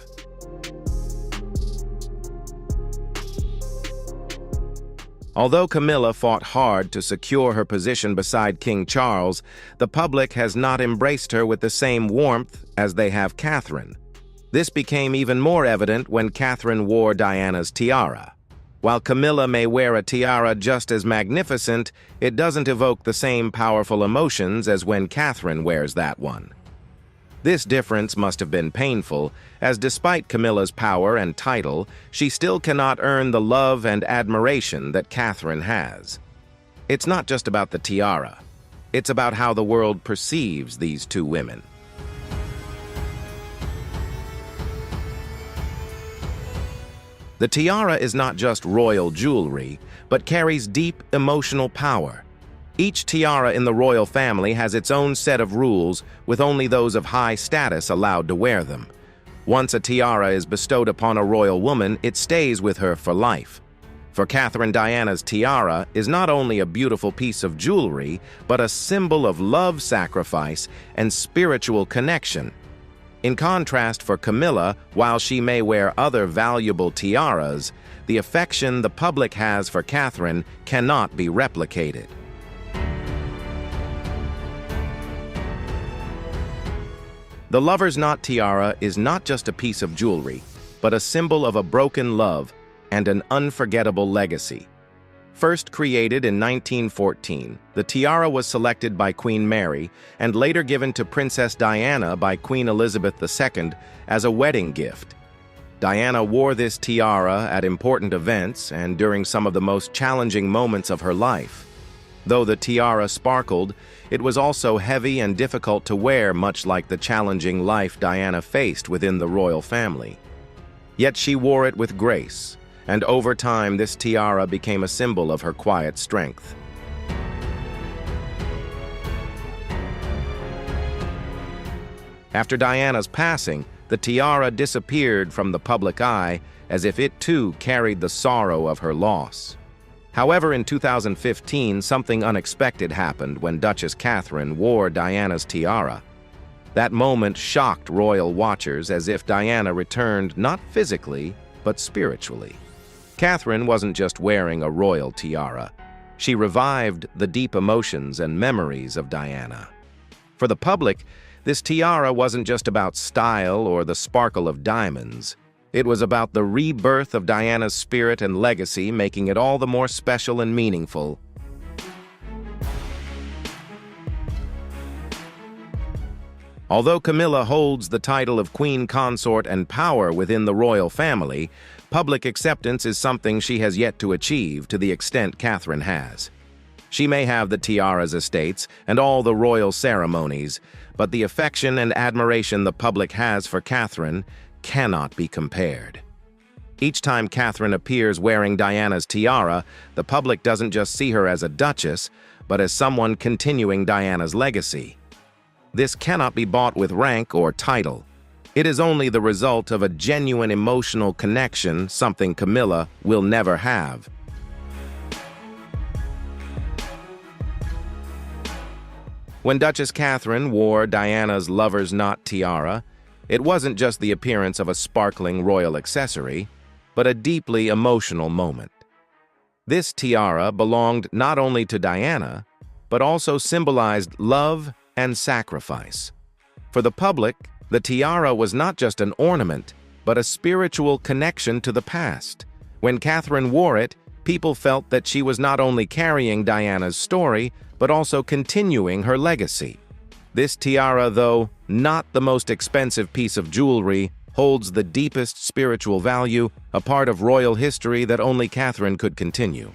Although Camilla fought hard to secure her position beside King Charles, the public has not embraced her with the same warmth as they have Catherine. This became even more evident when Catherine wore Diana's tiara. While Camilla may wear a tiara just as magnificent, it doesn't evoke the same powerful emotions as when Catherine wears that one. This difference must have been painful, as despite Camilla's power and title, she still cannot earn the love and admiration that Catherine has. It's not just about the tiara. It's about how the world perceives these two women. The tiara is not just royal jewelry, but carries deep emotional power. Each tiara in the royal family has its own set of rules, with only those of high status allowed to wear them. Once a tiara is bestowed upon a royal woman, it stays with her for life. For Catherine, Diana's tiara is not only a beautiful piece of jewelry, but a symbol of love, sacrifice, and spiritual connection. In contrast, for Camilla, while she may wear other valuable tiaras, the affection the public has for Catherine cannot be replicated. The lover's knot tiara is not just a piece of jewelry, but a symbol of a broken love and an unforgettable legacy. First created in 1914, the tiara was selected by Queen Mary and later given to Princess Diana by Queen Elizabeth II as a wedding gift. Diana wore this tiara at important events and during some of the most challenging moments of her life. Though the tiara sparkled, it was also heavy and difficult to wear, much like the challenging life Diana faced within the royal family. Yet she wore it with grace, and over time this tiara became a symbol of her quiet strength. After Diana's passing, the tiara disappeared from the public eye as if it too carried the sorrow of her loss. However, in 2015, something unexpected happened when Duchess Catherine wore Diana's tiara. That moment shocked royal watchers, as if Diana returned not physically, but spiritually. Catherine wasn't just wearing a royal tiara. She revived the deep emotions and memories of Diana. For the public, this tiara wasn't just about style or the sparkle of diamonds. It was about the rebirth of Diana's spirit and legacy, making it all the more special and meaningful. Although Camilla holds the title of Queen Consort and power within the royal family, public acceptance is something she has yet to achieve to the extent Catherine has. She may have the tiara's estates and all the royal ceremonies, but the affection and admiration the public has for Catherine cannot be compared. Each time Catherine appears wearing Diana's tiara, the public doesn't just see her as a duchess, but as someone continuing Diana's legacy. This cannot be bought with rank or title. It is only the result of a genuine emotional connection, something Camilla will never have. When Duchess Catherine wore Diana's lover's knot tiara, it wasn't just the appearance of a sparkling royal accessory, but a deeply emotional moment. This tiara belonged not only to Diana, but also symbolized love and sacrifice. For the public, the tiara was not just an ornament, but a spiritual connection to the past. When Catherine wore it, people felt that she was not only carrying Diana's story, but also continuing her legacy. This tiara, though not the most expensive piece of jewelry, holds the deepest spiritual value, a part of royal history that only Catherine could continue.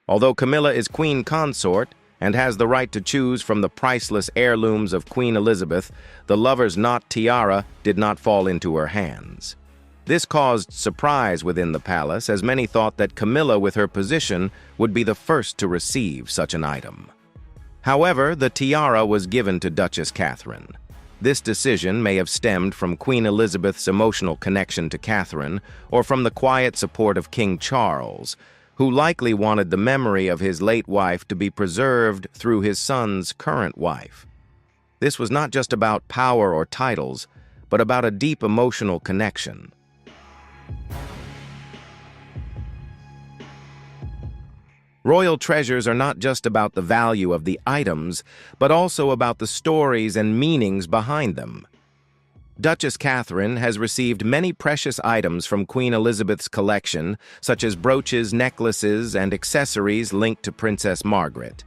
Although Camilla is queen consort and has the right to choose from the priceless heirlooms of Queen Elizabeth, the lover's knot tiara did not fall into her hands. This caused surprise within the palace, as many thought that Camilla, with her position, would be the first to receive such an item. However, the tiara was given to Duchess Catherine. This decision may have stemmed from Queen Elizabeth's emotional connection to Catherine, or from the quiet support of King Charles, who likely wanted the memory of his late wife to be preserved through his son's current wife. This was not just about power or titles, but about a deep emotional connection. Royal treasures are not just about the value of the items, but also about the stories and meanings behind them. Duchess Catherine has received many precious items from Queen Elizabeth's collection, such as brooches, necklaces, and accessories linked to Princess Margaret.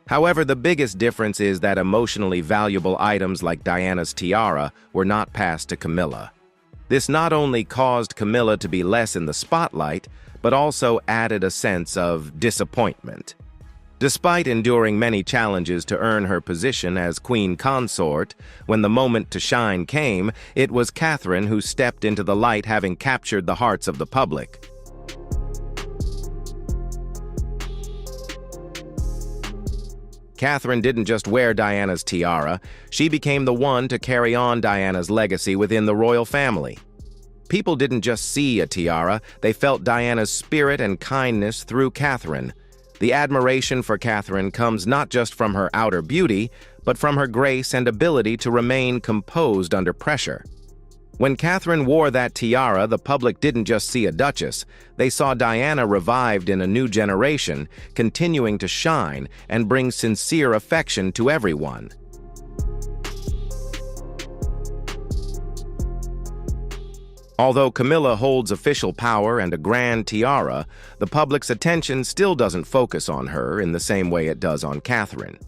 However, the biggest difference is that emotionally valuable items like Diana's tiara were not passed to Camilla. This not only caused Camilla to be less in the spotlight, but also added a sense of disappointment. Despite enduring many challenges to earn her position as queen consort, when the moment to shine came, it was Catherine who stepped into the light, having captured the hearts of the public. Catherine didn't just wear Diana's tiara, she became the one to carry on Diana's legacy within the royal family. People didn't just see a tiara, they felt Diana's spirit and kindness through Catherine. The admiration for Catherine comes not just from her outer beauty, but from her grace and ability to remain composed under pressure. When Catherine wore that tiara, the public didn't just see a duchess, they saw Diana revived in a new generation, continuing to shine and bring sincere affection to everyone. Although Camilla holds official power and a grand tiara, the public's attention still doesn't focus on her in the same way it does on Catherine.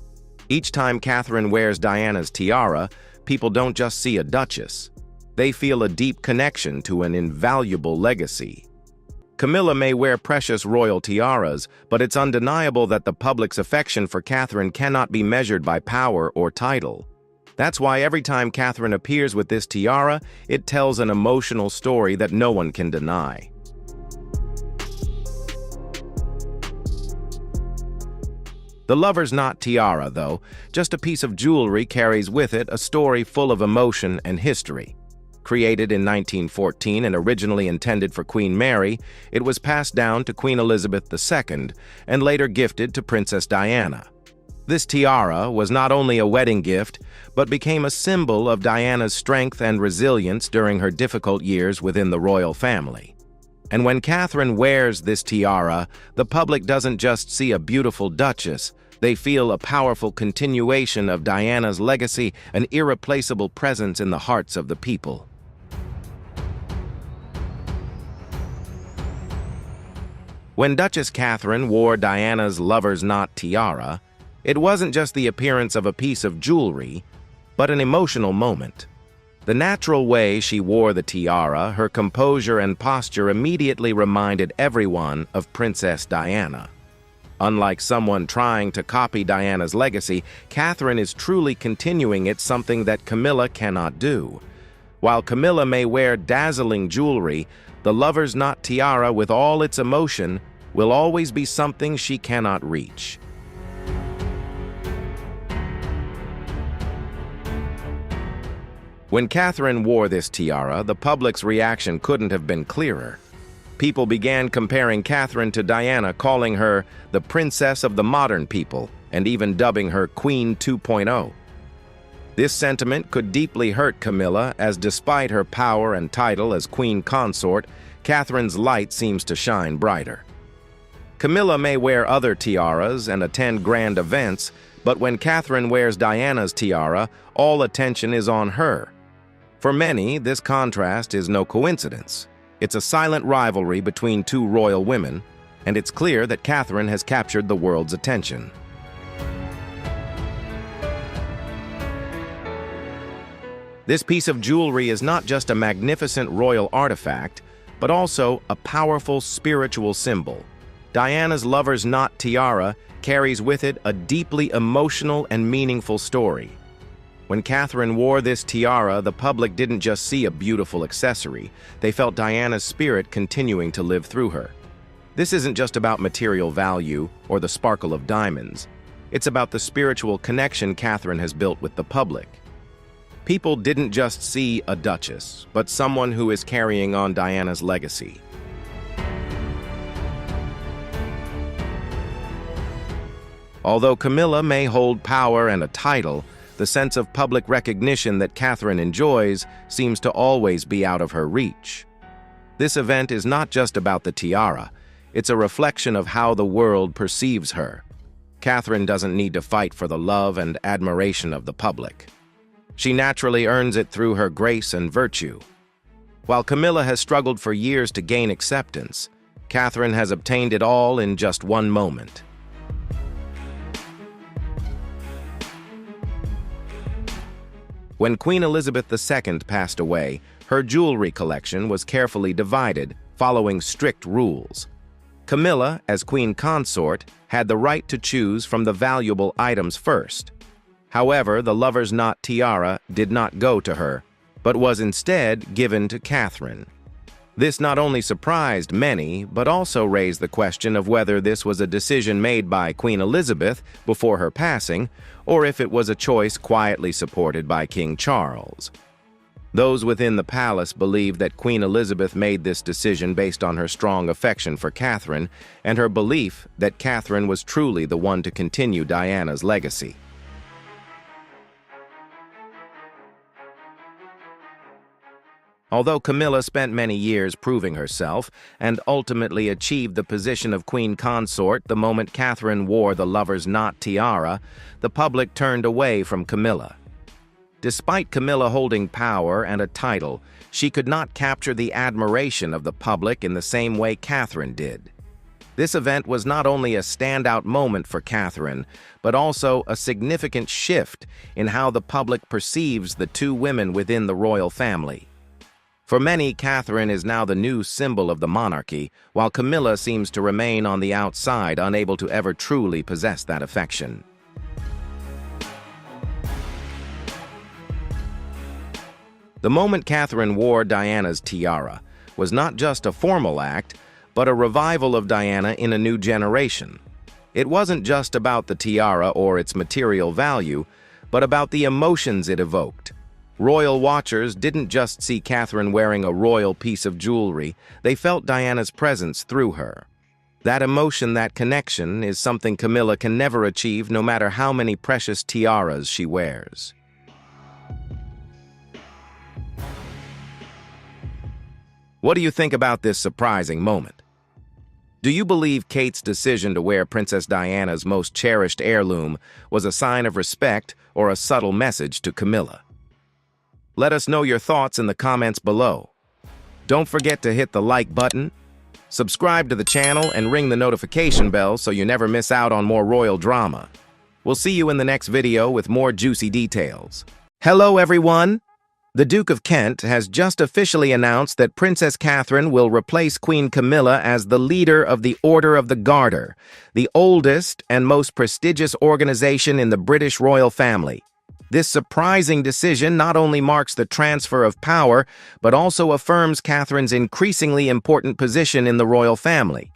Each time Catherine wears Diana's tiara, people don't just see a duchess. They feel a deep connection to an invaluable legacy. Camilla may wear precious royal tiaras, but it's undeniable that the public's affection for Catherine cannot be measured by power or title. That's why every time Catherine appears with this tiara, it tells an emotional story that no one can deny. The lover's knot tiara, though, just a piece of jewelry, carries with it a story full of emotion and history. Created in 1914 and originally intended for Queen Mary, it was passed down to Queen Elizabeth II and later gifted to Princess Diana. This tiara was not only a wedding gift, but became a symbol of Diana's strength and resilience during her difficult years within the royal family. And when Catherine wears this tiara, the public doesn't just see a beautiful duchess, they feel a powerful continuation of Diana's legacy, an irreplaceable presence in the hearts of the people. When Duchess Catherine wore Diana's lover's knot tiara, it wasn't just the appearance of a piece of jewelry, but an emotional moment. The natural way she wore the tiara, her composure and posture immediately reminded everyone of Princess Diana. Unlike someone trying to copy Diana's legacy, Catherine is truly continuing it, something that Camilla cannot do. While Camilla may wear dazzling jewelry, the lover's knot tiara, with all its emotion, will always be something she cannot reach. When Catherine wore this tiara, the public's reaction couldn't have been clearer. People began comparing Catherine to Diana, calling her the princess of the modern people, and even dubbing her Queen 2.0. This sentiment could deeply hurt Camilla, as despite her power and title as queen consort, Catherine's light seems to shine brighter. Camilla may wear other tiaras and attend grand events, but when Catherine wears Diana's tiara, all attention is on her. For many, this contrast is no coincidence. It's a silent rivalry between two royal women, and it's clear that Catherine has captured the world's attention. This piece of jewelry is not just a magnificent royal artifact, but also a powerful spiritual symbol. Diana's lover's knot tiara carries with it a deeply emotional and meaningful story. When Catherine wore this tiara, the public didn't just see a beautiful accessory. They felt Diana's spirit continuing to live through her. This isn't just about material value or the sparkle of diamonds. It's about the spiritual connection Catherine has built with the public. People didn't just see a duchess, but someone who is carrying on Diana's legacy. Although Camilla may hold power and a title, the sense of public recognition that Catherine enjoys seems to always be out of her reach. This event is not just about the tiara, it's a reflection of how the world perceives her. Catherine doesn't need to fight for the love and admiration of the public. She naturally earns it through her grace and virtue. While Camilla has struggled for years to gain acceptance, Catherine has obtained it all in just one moment. When Queen Elizabeth II passed away, her jewelry collection was carefully divided, following strict rules. Camilla, as queen consort, had the right to choose from the valuable items first. However, the lover's knot tiara did not go to her, but was instead given to Catherine. This not only surprised many, but also raised the question of whether this was a decision made by Queen Elizabeth before her passing, or if it was a choice quietly supported by King Charles. Those within the palace believe that Queen Elizabeth made this decision based on her strong affection for Catherine and her belief that Catherine was truly the one to continue Diana's legacy. Although Camilla spent many years proving herself and ultimately achieved the position of queen consort the moment Catherine wore the lover's knot tiara, the public turned away from Camilla. Despite Camilla holding power and a title, she could not capture the admiration of the public in the same way Catherine did. This event was not only a standout moment for Catherine, but also a significant shift in how the public perceives the two women within the royal family. For many, Catherine is now the new symbol of the monarchy, while Camilla seems to remain on the outside, unable to ever truly possess that affection. The moment Catherine wore Diana's tiara was not just a formal act, but a revival of Diana in a new generation. It wasn't just about the tiara or its material value, but about the emotions it evoked. Royal watchers didn't just see Catherine wearing a royal piece of jewelry, they felt Diana's presence through her. That emotion, that connection, is something Camilla can never achieve, no matter how many precious tiaras she wears. What do you think about this surprising moment? Do you believe Kate's decision to wear Princess Diana's most cherished heirloom was a sign of respect or a subtle message to Camilla? Let us know your thoughts in the comments below. Don't forget to hit the like button, subscribe to the channel, and ring the notification bell so you never miss out on more royal drama. We'll see you in the next video with more juicy details. Hello, everyone! The Duke of Kent has just officially announced that Princess Catherine will replace Queen Camilla as the leader of the Order of the Garter, the oldest and most prestigious organization in the British royal family. This surprising decision not only marks the transfer of power, but also affirms Catherine's increasingly important position in the royal family.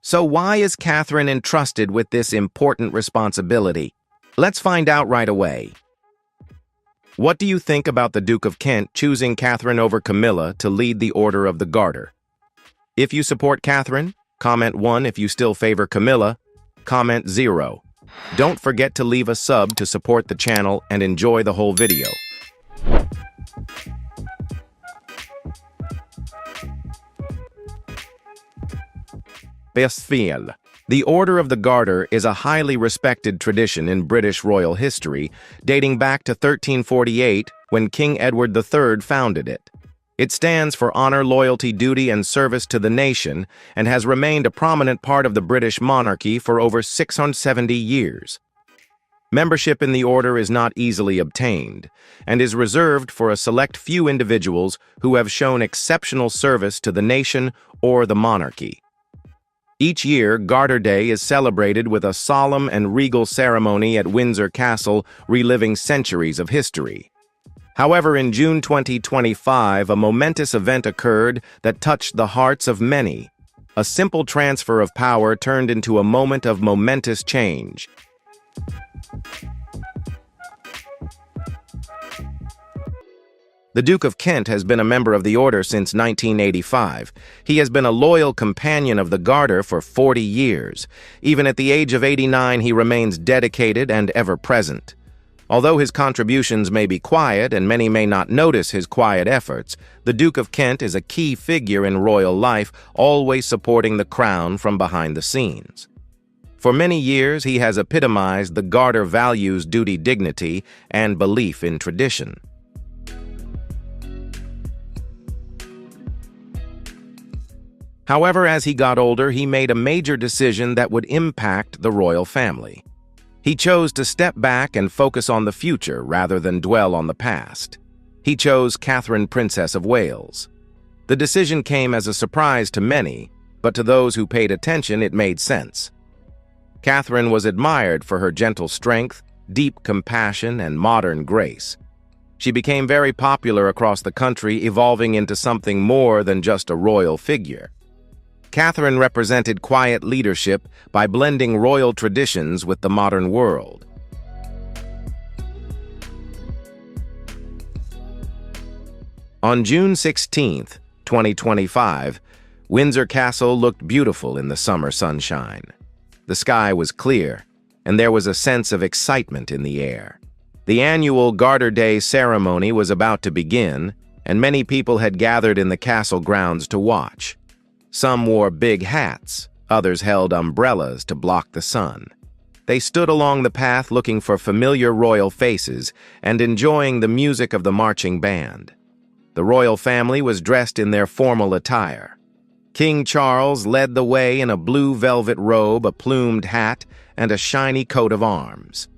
So why is Catherine entrusted with this important responsibility? Let's find out right away. What do you think about the Duke of Kent choosing Catherine over Camilla to lead the Order of the Garter? If you support Catherine, comment 1. If you still favor Camilla, comment 0. Don't forget to leave a sub to support the channel and enjoy the whole video. Bestfil. The Order of the Garter is a highly respected tradition in British royal history, dating back to 1348, when King Edward III founded it. It stands for honor, loyalty, duty, and service to the nation, and has remained a prominent part of the British monarchy for over 670 years. Membership in the order is not easily obtained, and is reserved for a select few individuals who have shown exceptional service to the nation or the monarchy. Each year, Garter Day is celebrated with a solemn and regal ceremony at Windsor Castle, reliving centuries of history. However, in June 2025, a momentous event occurred that touched the hearts of many. A simple transfer of power turned into a moment of momentous change. The Duke of Kent has been a member of the Order since 1985. He has been a loyal companion of the Garter for 40 years. Even at the age of 89, he remains dedicated and ever-present. Although his contributions may be quiet and many may not notice his quiet efforts, the Duke of Kent is a key figure in royal life, always supporting the crown from behind the scenes. For many years, he has epitomized the Garter values, duty, dignity, and belief in tradition. However, as he got older, he made a major decision that would impact the royal family. He chose to step back and focus on the future rather than dwell on the past. He chose Catherine, Princess of Wales. The decision came as a surprise to many, but to those who paid attention, it made sense. Catherine was admired for her gentle strength, deep compassion, and modern grace. She became very popular across the country, evolving into something more than just a royal figure. Catherine represented quiet leadership by blending royal traditions with the modern world. On June 16, 2025, Windsor Castle looked beautiful in the summer sunshine. The sky was clear, and there was a sense of excitement in the air. The annual Garter Day ceremony was about to begin, and many people had gathered in the castle grounds to watch. Some wore big hats, others held umbrellas to block the sun. They stood along the path looking for familiar royal faces and enjoying the music of the marching band. The royal family was dressed in their formal attire. King Charles led the way in a blue velvet robe, a plumed hat, and a shiny coat of arms.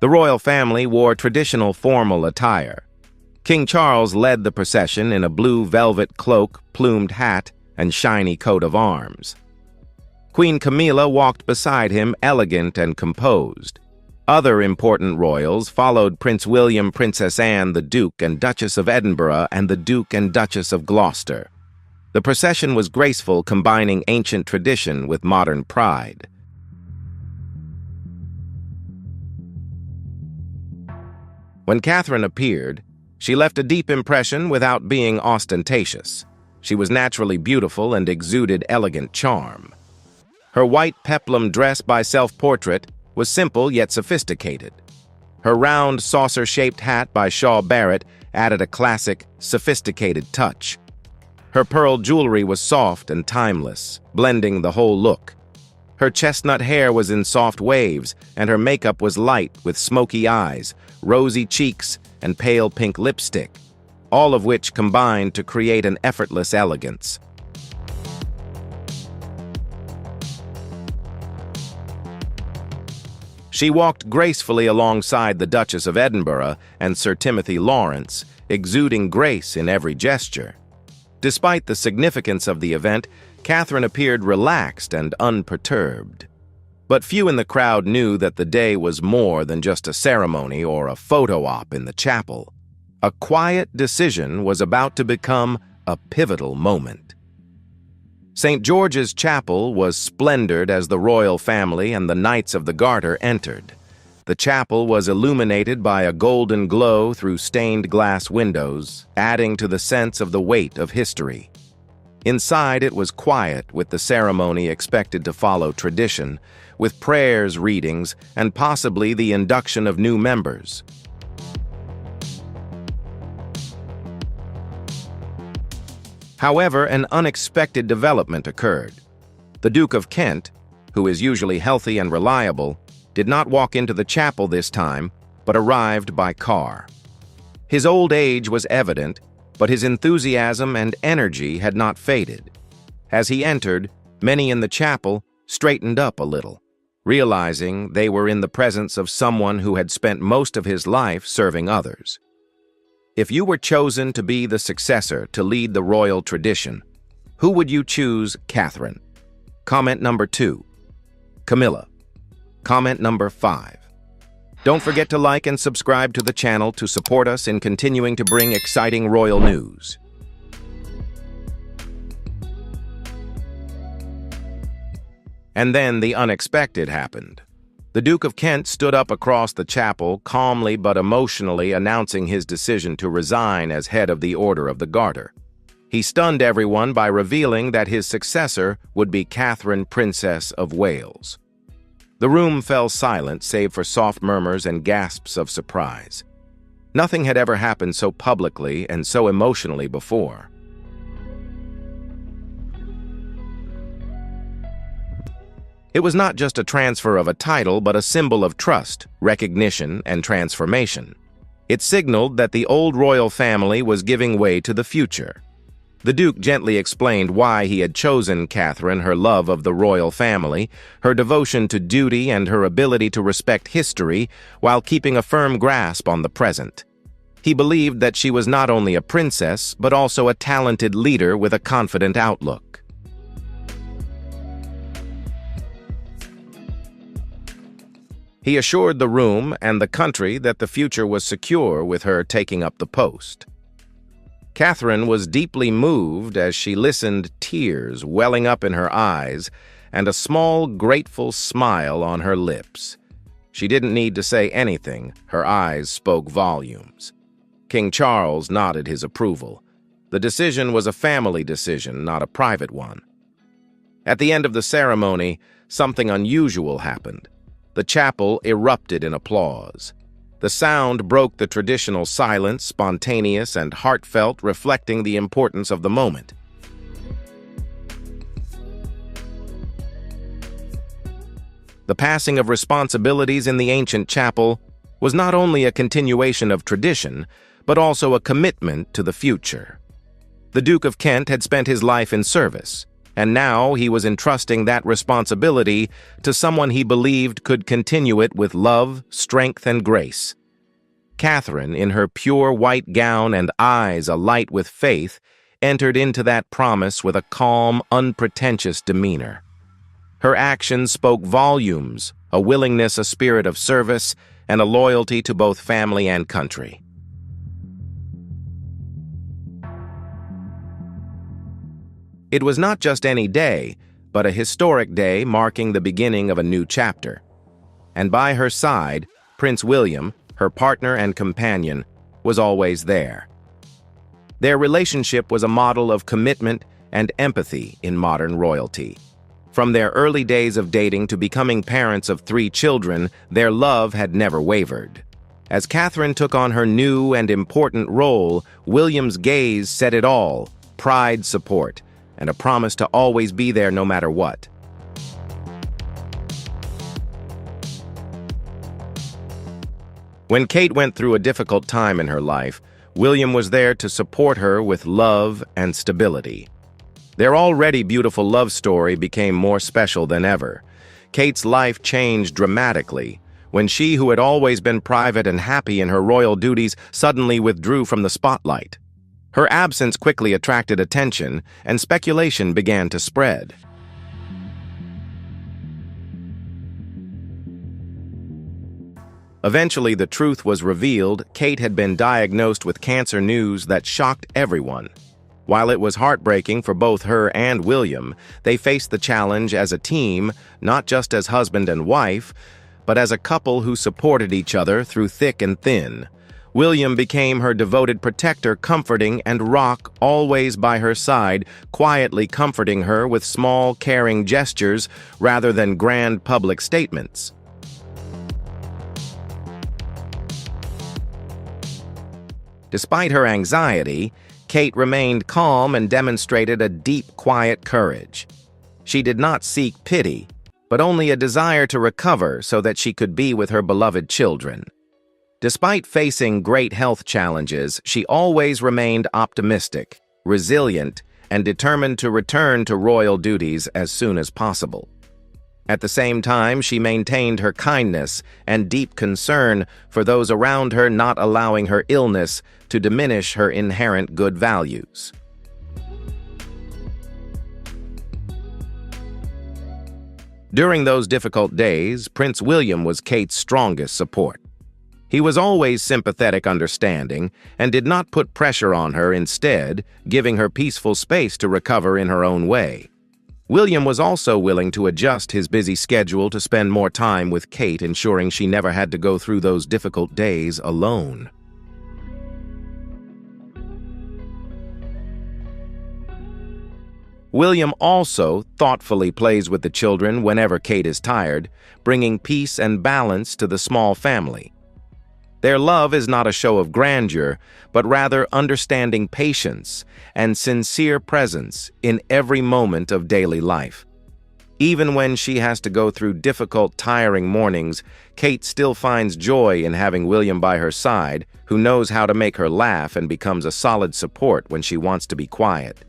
The royal family wore traditional formal attire. King Charles led the procession in a blue velvet cloak, plumed hat, and shiny coat of arms. Queen Camilla walked beside him, elegant and composed. Other important royals followed: Prince William, Princess Anne, the Duke and Duchess of Edinburgh, and the Duke and Duchess of Gloucester. The procession was graceful, combining ancient tradition with modern pride. When Catherine appeared, she left a deep impression without being ostentatious. She was naturally beautiful and exuded elegant charm. Her white peplum dress by self-portrait was simple yet sophisticated. Her round, saucer-shaped hat by Shaw Barrett added a classic, sophisticated touch. Her pearl jewelry was soft and timeless, blending the whole look. Her chestnut hair was in soft waves, and her makeup was light with smoky eyes, rosy cheeks, and pale pink lipstick, all of which combined to create an effortless elegance. She walked gracefully alongside the Duchess of Edinburgh and Sir Timothy Lawrence, exuding grace in every gesture. Despite the significance of the event, Catherine appeared relaxed and unperturbed. But few in the crowd knew that the day was more than just a ceremony or a photo op in the chapel. A quiet decision was about to become a pivotal moment. St. George's Chapel was splendid as the royal family and the Knights of the Garter entered. The chapel was illuminated by a golden glow through stained glass windows, adding to the sense of the weight of history. Inside, it was quiet, with the ceremony expected to follow tradition, with prayers, readings, and possibly the induction of new members. However, an unexpected development occurred. The Duke of Kent, who is usually healthy and reliable, did not walk into the chapel this time, but arrived by car. His old age was evident, but his enthusiasm and energy had not faded. As he entered, many in the chapel straightened up a little, realizing they were in the presence of someone who had spent most of his life serving others. If you were chosen to be the successor to lead the royal tradition, who would you choose, Catherine? Comment number 2. Camilla. Comment number 5. Don't forget to like and subscribe to the channel to support us in continuing to bring exciting royal news. And then the unexpected happened. The Duke of Kent stood up across the chapel, calmly but emotionally announcing his decision to resign as head of the Order of the Garter. He stunned everyone by revealing that his successor would be Catherine, Princess of Wales. The room fell silent save for soft murmurs and gasps of surprise. Nothing had ever happened so publicly and so emotionally before. It was not just a transfer of a title, but a symbol of trust, recognition, and transformation. It signaled that the old royal family was giving way to the future. The Duke gently explained why he had chosen Catherine: her love of the royal family, her devotion to duty, and her ability to respect history while keeping a firm grasp on the present. He believed that she was not only a princess, but also a talented leader with a confident outlook. He assured the room and the country that the future was secure with her taking up the post. Catherine was deeply moved as she listened, tears welling up in her eyes and a small, grateful smile on her lips. She didn't need to say anything. Her eyes spoke volumes. King Charles nodded his approval. The decision was a family decision, not a private one. At the end of the ceremony, something unusual happened. The chapel erupted in applause. The sound broke the traditional silence, spontaneous and heartfelt, reflecting the importance of the moment. The passing of responsibilities in the ancient chapel was not only a continuation of tradition, but also a commitment to the future. The Duke of Kent had spent his life in service, and now he was entrusting that responsibility to someone he believed could continue it with love, strength, and grace. Catherine, in her pure white gown and eyes alight with faith, entered into that promise with a calm, unpretentious demeanor. Her actions spoke volumes, a willingness, a spirit of service, and a loyalty to both family and country. It was not just any day, but a historic day marking the beginning of a new chapter. And by her side, Prince William, her partner and companion, was always there. Their relationship was a model of commitment and empathy in modern royalty. From their early days of dating to becoming parents of 3 children, their love had never wavered. As Catherine took on her new and important role, William's gaze said it all: pride, support, and a promise to always be there no matter what. When Kate went through a difficult time in her life, William was there to support her with love and stability. Their already beautiful love story became more special than ever. Kate's life changed dramatically when she, who had always been private and happy in her royal duties, suddenly withdrew from the spotlight. Her absence quickly attracted attention, and speculation began to spread. Eventually, the truth was revealed. Kate had been diagnosed with cancer, news that shocked everyone. While it was heartbreaking for both her and William, they faced the challenge as a team, not just as husband and wife, but as a couple who supported each other through thick and thin. William became her devoted protector, comforting and rock, always by her side, quietly comforting her with small, caring gestures rather than grand public statements. Despite her anxiety, Kate remained calm and demonstrated a deep, quiet courage. She did not seek pity, but only a desire to recover so that she could be with her beloved children. Despite facing great health challenges, she always remained optimistic, resilient, and determined to return to royal duties as soon as possible. At the same time, she maintained her kindness and deep concern for those around her, not allowing her illness to diminish her inherent good values. During those difficult days, Prince William was Kate's strongest support. He was always sympathetic, understanding, and did not put pressure on her, instead, giving her peaceful space to recover in her own way. William was also willing to adjust his busy schedule to spend more time with Kate, ensuring she never had to go through those difficult days alone. William also thoughtfully plays with the children whenever Kate is tired, bringing peace and balance to the small family. Their love is not a show of grandeur, but rather understanding patience and sincere presence in every moment of daily life. Even when she has to go through difficult, tiring mornings, Kate still finds joy in having William by her side, who knows how to make her laugh and becomes a solid support when she wants to be quiet.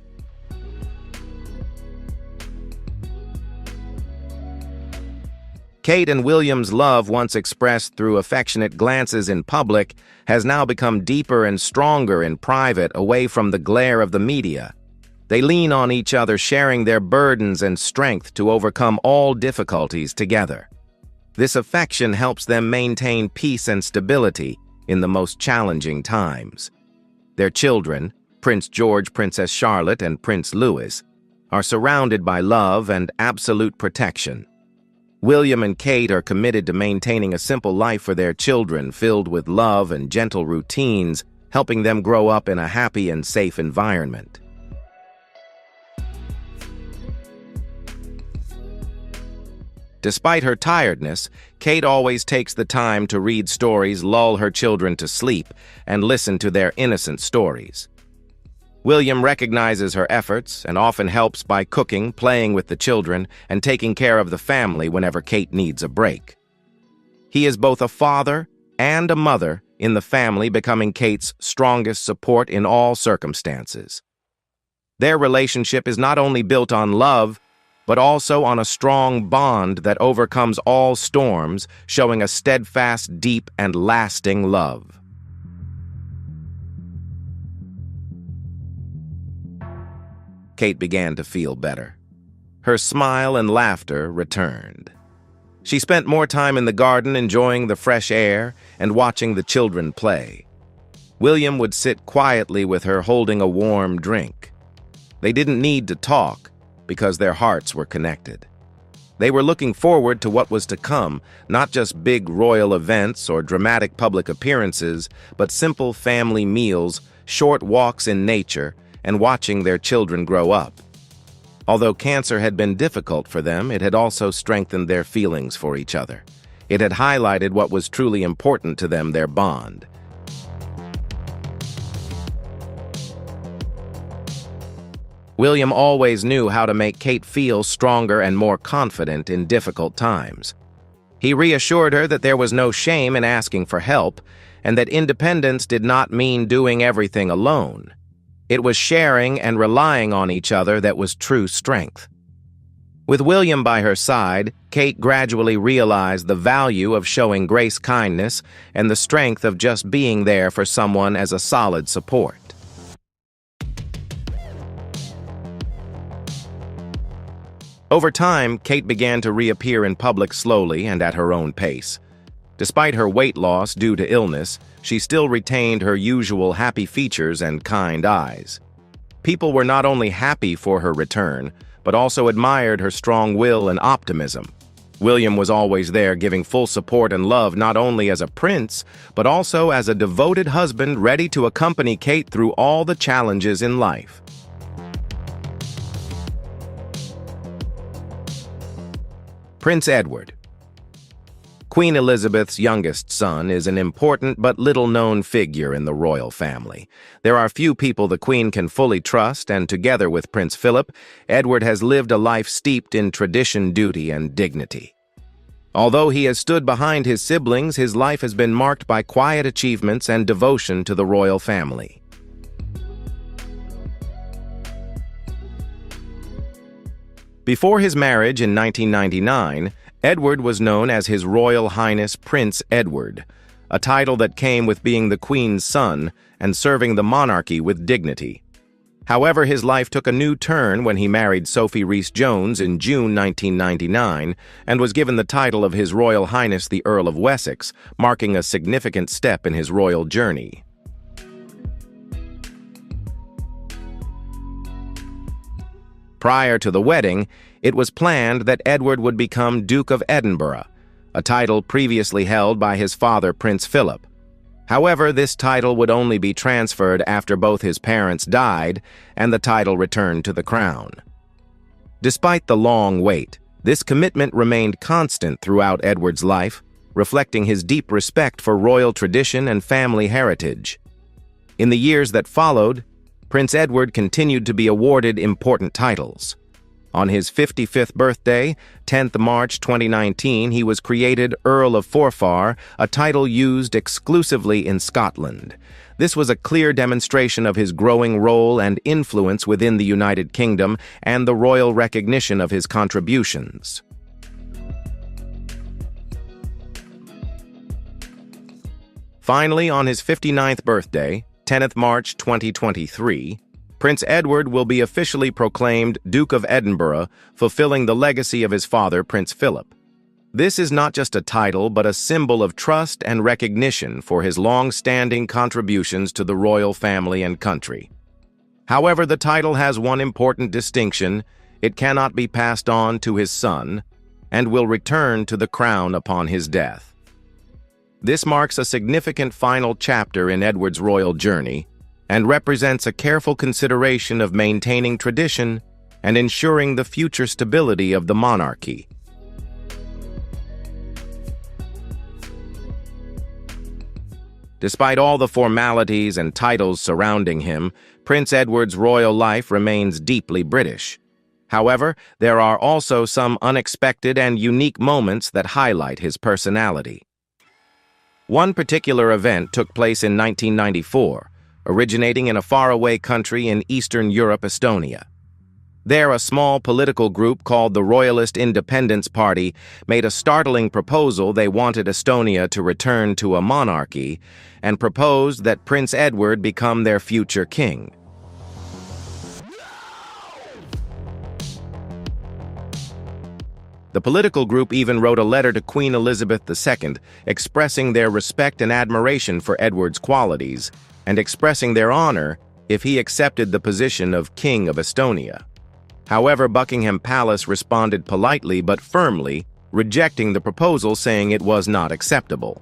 Kate and William's love, once expressed through affectionate glances in public, has now become deeper and stronger in private, away from the glare of the media. They lean on each other, sharing their burdens and strength to overcome all difficulties together. This affection helps them maintain peace and stability in the most challenging times. Their children, Prince George, Princess Charlotte, and Prince Louis, are surrounded by love and absolute protection. William and Kate are committed to maintaining a simple life for their children, filled with love and gentle routines, helping them grow up in a happy and safe environment. Despite her tiredness, Kate always takes the time to read stories, lull her children to sleep, and listen to their innocent stories. William recognizes her efforts and often helps by cooking, playing with the children, and taking care of the family whenever Kate needs a break. He is both a father and a mother in the family, becoming Kate's strongest support in all circumstances. Their relationship is not only built on love, but also on a strong bond that overcomes all storms, showing a steadfast, deep, and lasting love. Kate began to feel better. Her smile and laughter returned. She spent more time in the garden, enjoying the fresh air and watching the children play. William would sit quietly with her, holding a warm drink. They didn't need to talk because their hearts were connected. They were looking forward to what was to come, not just big royal events or dramatic public appearances, but simple family meals, short walks in nature, and watching their children grow up. Although cancer had been difficult for them, it had also strengthened their feelings for each other. It had highlighted what was truly important to them, their bond. William always knew how to make Kate feel stronger and more confident in difficult times. He reassured her that there was no shame in asking for help, and that independence did not mean doing everything alone. It was sharing and relying on each other that was true strength. With William by her side, Kate gradually realized the value of showing grace kindness and the strength of just being there for someone as a solid support. Over time, Kate began to reappear in public slowly and at her own pace. Despite her weight loss due to illness, she still retained her usual happy features and kind eyes. People were not only happy for her return, but also admired her strong will and optimism. William was always there giving full support and love not only as a prince, but also as a devoted husband ready to accompany Kate through all the challenges in life. Prince Edward. Queen Elizabeth's youngest son is an important but little-known figure in the royal family. There are few people the Queen can fully trust, and together with Prince Philip, Edward has lived a life steeped in tradition, duty, and dignity. Although he has stood behind his siblings, his life has been marked by quiet achievements and devotion to the royal family. Before his marriage in 1999, Edward was known as His Royal Highness Prince Edward, a title that came with being the Queen's son and serving the monarchy with dignity. However, his life took a new turn when he married Sophie Rhys-Jones in June 1999 and was given the title of His Royal Highness the Earl of Wessex, marking a significant step in his royal journey. Prior to the wedding, it was planned that Edward would become Duke of Edinburgh, a title previously held by his father, Prince Philip. However, this title would only be transferred after both his parents died and the title returned to the crown. Despite the long wait, this commitment remained constant throughout Edward's life, reflecting his deep respect for royal tradition and family heritage. In the years that followed, Prince Edward continued to be awarded important titles. On his 55th birthday, 10th March 2019, he was created Earl of Forfar, a title used exclusively in Scotland. This was a clear demonstration of his growing role and influence within the United Kingdom and the royal recognition of his contributions. Finally, on his 59th birthday, 10th March 2023, Prince Edward will be officially proclaimed Duke of Edinburgh, fulfilling the legacy of his father, Prince Philip. This is not just a title, but a symbol of trust and recognition for his long-standing contributions to the royal family and country. However, the title has one important distinction: it cannot be passed on to his son, and will return to the crown upon his death. This marks a significant final chapter in Edward's royal journey and represents a careful consideration of maintaining tradition and ensuring the future stability of the monarchy. Despite all the formalities and titles surrounding him, Prince Edward's royal life remains deeply British. However, there are also some unexpected and unique moments that highlight his personality. One particular event took place in 1994, originating in a faraway country in Eastern Europe, Estonia. There, a small political group called the Royalist Independence Party made a startling proposal. They wanted Estonia to return to a monarchy and proposed that Prince Edward become their future king. The political group even wrote a letter to Queen Elizabeth II expressing their respect and admiration for Edward's qualities and expressing their honor if he accepted the position of King of Estonia. However, Buckingham Palace responded politely but firmly, rejecting the proposal, saying it was not acceptable.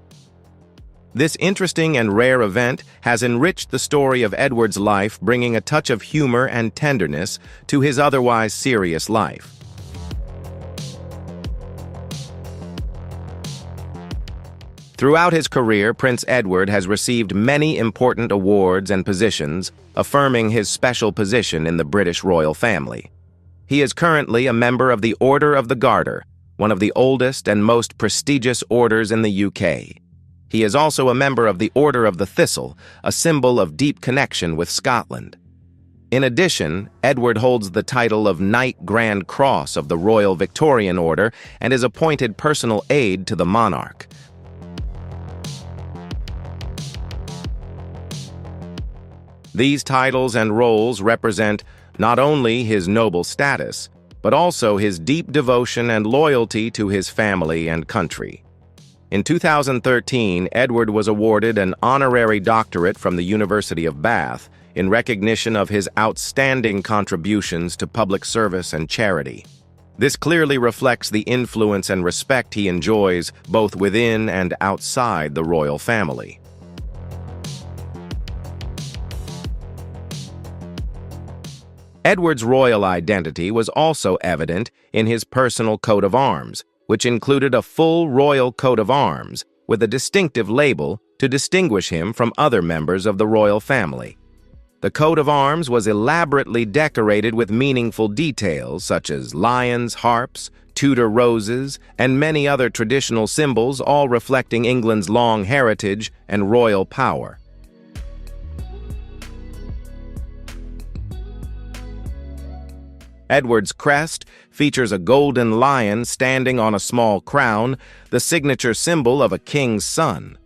This interesting and rare event has enriched the story of Edward's life, bringing a touch of humor and tenderness to his otherwise serious life. Throughout his career, Prince Edward has received many important awards and positions, affirming his special position in the British royal family. He is currently a member of the Order of the Garter, one of the oldest and most prestigious orders in the UK. He is also a member of the Order of the Thistle, a symbol of deep connection with Scotland. In addition, Edward holds the title of Knight Grand Cross of the Royal Victorian Order and is appointed personal aide to the monarch. These titles and roles represent not only his noble status, but also his deep devotion and loyalty to his family and country. In 2013, Edward was awarded an honorary doctorate from the University of Bath in recognition of his outstanding contributions to public service and charity. This clearly reflects the influence and respect he enjoys both within and outside the royal family. Edward's royal identity was also evident in his personal coat of arms, which included a full royal coat of arms with a distinctive label to distinguish him from other members of the royal family. The coat of arms was elaborately decorated with meaningful details such as lions, harps, Tudor roses, and many other traditional symbols, all reflecting England's long heritage and royal power. Edward's crest features a golden lion standing on a small crown, the signature symbol of a king's son.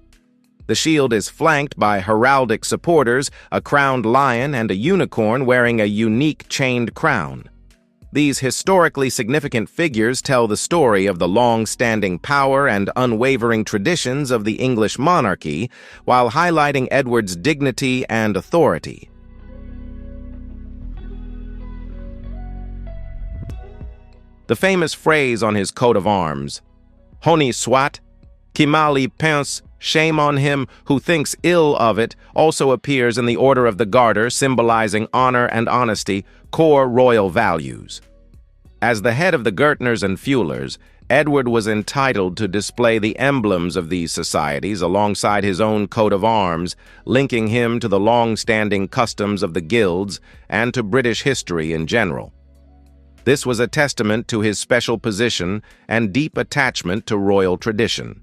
The shield is flanked by heraldic supporters, a crowned lion and a unicorn wearing a unique chained crown. These historically significant figures tell the story of the long-standing power and unwavering traditions of the English monarchy, while highlighting Edward's dignity and authority. The famous phrase on his coat of arms, "Honi soit, qui mal y pense," shame on him who thinks ill of it, also appears in the Order of the Garter, symbolizing honor and honesty, core royal values. As the head of the Gertners and Fuhlers, Edward was entitled to display the emblems of these societies alongside his own coat of arms, linking him to the long-standing customs of the guilds and to British history in general. This was a testament to his special position and deep attachment to royal tradition.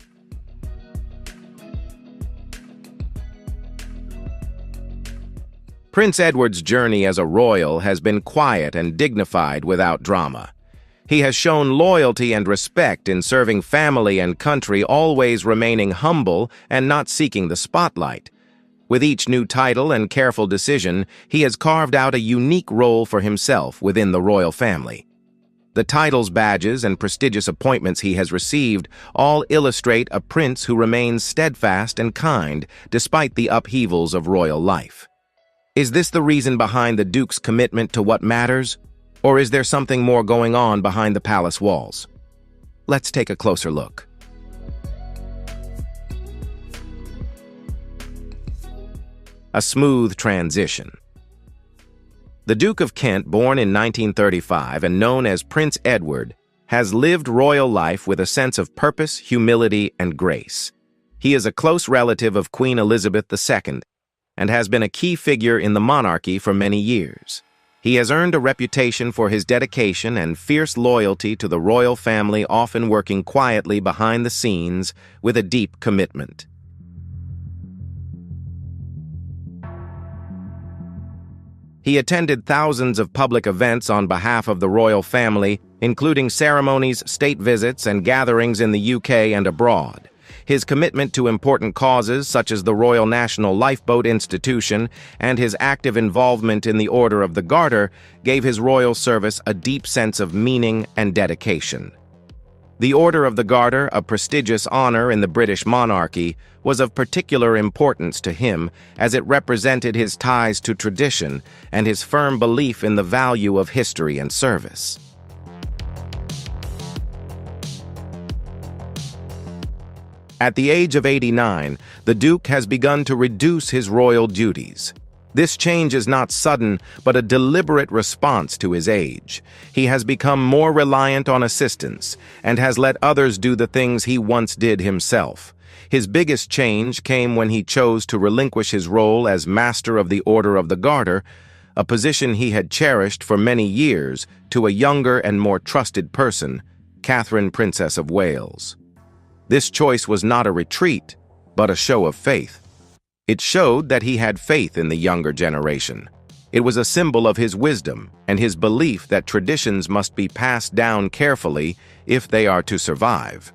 Prince Edward's journey as a royal has been quiet and dignified without drama. He has shown loyalty and respect in serving family and country, always remaining humble and not seeking the spotlight. With each new title and careful decision, he has carved out a unique role for himself within the royal family. The titles, badges, and prestigious appointments he has received all illustrate a prince who remains steadfast and kind despite the upheavals of royal life. Is this the reason behind the Duke's commitment to what matters? Or is there something more going on behind the palace walls? Let's take a closer look. A smooth transition. The Duke of Kent, born in 1935 and known as Prince Edward, has lived royal life with a sense of purpose, humility, and grace. He is a close relative of Queen Elizabeth II and has been a key figure in the monarchy for many years. He has earned a reputation for his dedication and fierce loyalty to the royal family, often working quietly behind the scenes with a deep commitment. He attended thousands of public events on behalf of the royal family, including ceremonies, state visits, and gatherings in the UK and abroad. His commitment to important causes, such as the Royal National Lifeboat Institution, and his active involvement in the Order of the Garter, gave his royal service a deep sense of meaning and dedication. The Order of the Garter, a prestigious honor in the British monarchy, was of particular importance to him as it represented his ties to tradition and his firm belief in the value of history and service. At the age of 89, the Duke has begun to reduce his royal duties. This change is not sudden, but a deliberate response to his age. He has become more reliant on assistance and has let others do the things he once did himself. His biggest change came when he chose to relinquish his role as Master of the Order of the Garter, a position he had cherished for many years, to a younger and more trusted person, Catherine, Princess of Wales. This choice was not a retreat, but a show of faith. It showed that he had faith in the younger generation. It was a symbol of his wisdom and his belief that traditions must be passed down carefully if they are to survive.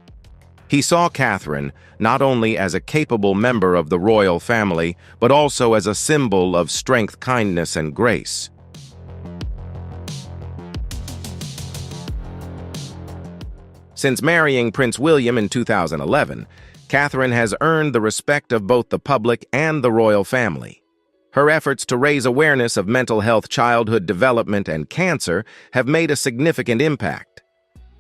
He saw Catherine not only as a capable member of the royal family, but also as a symbol of strength, kindness, and grace. Since marrying Prince William in 2011, Catherine has earned the respect of both the public and the royal family. Her efforts to raise awareness of mental health, childhood development, and cancer have made a significant impact.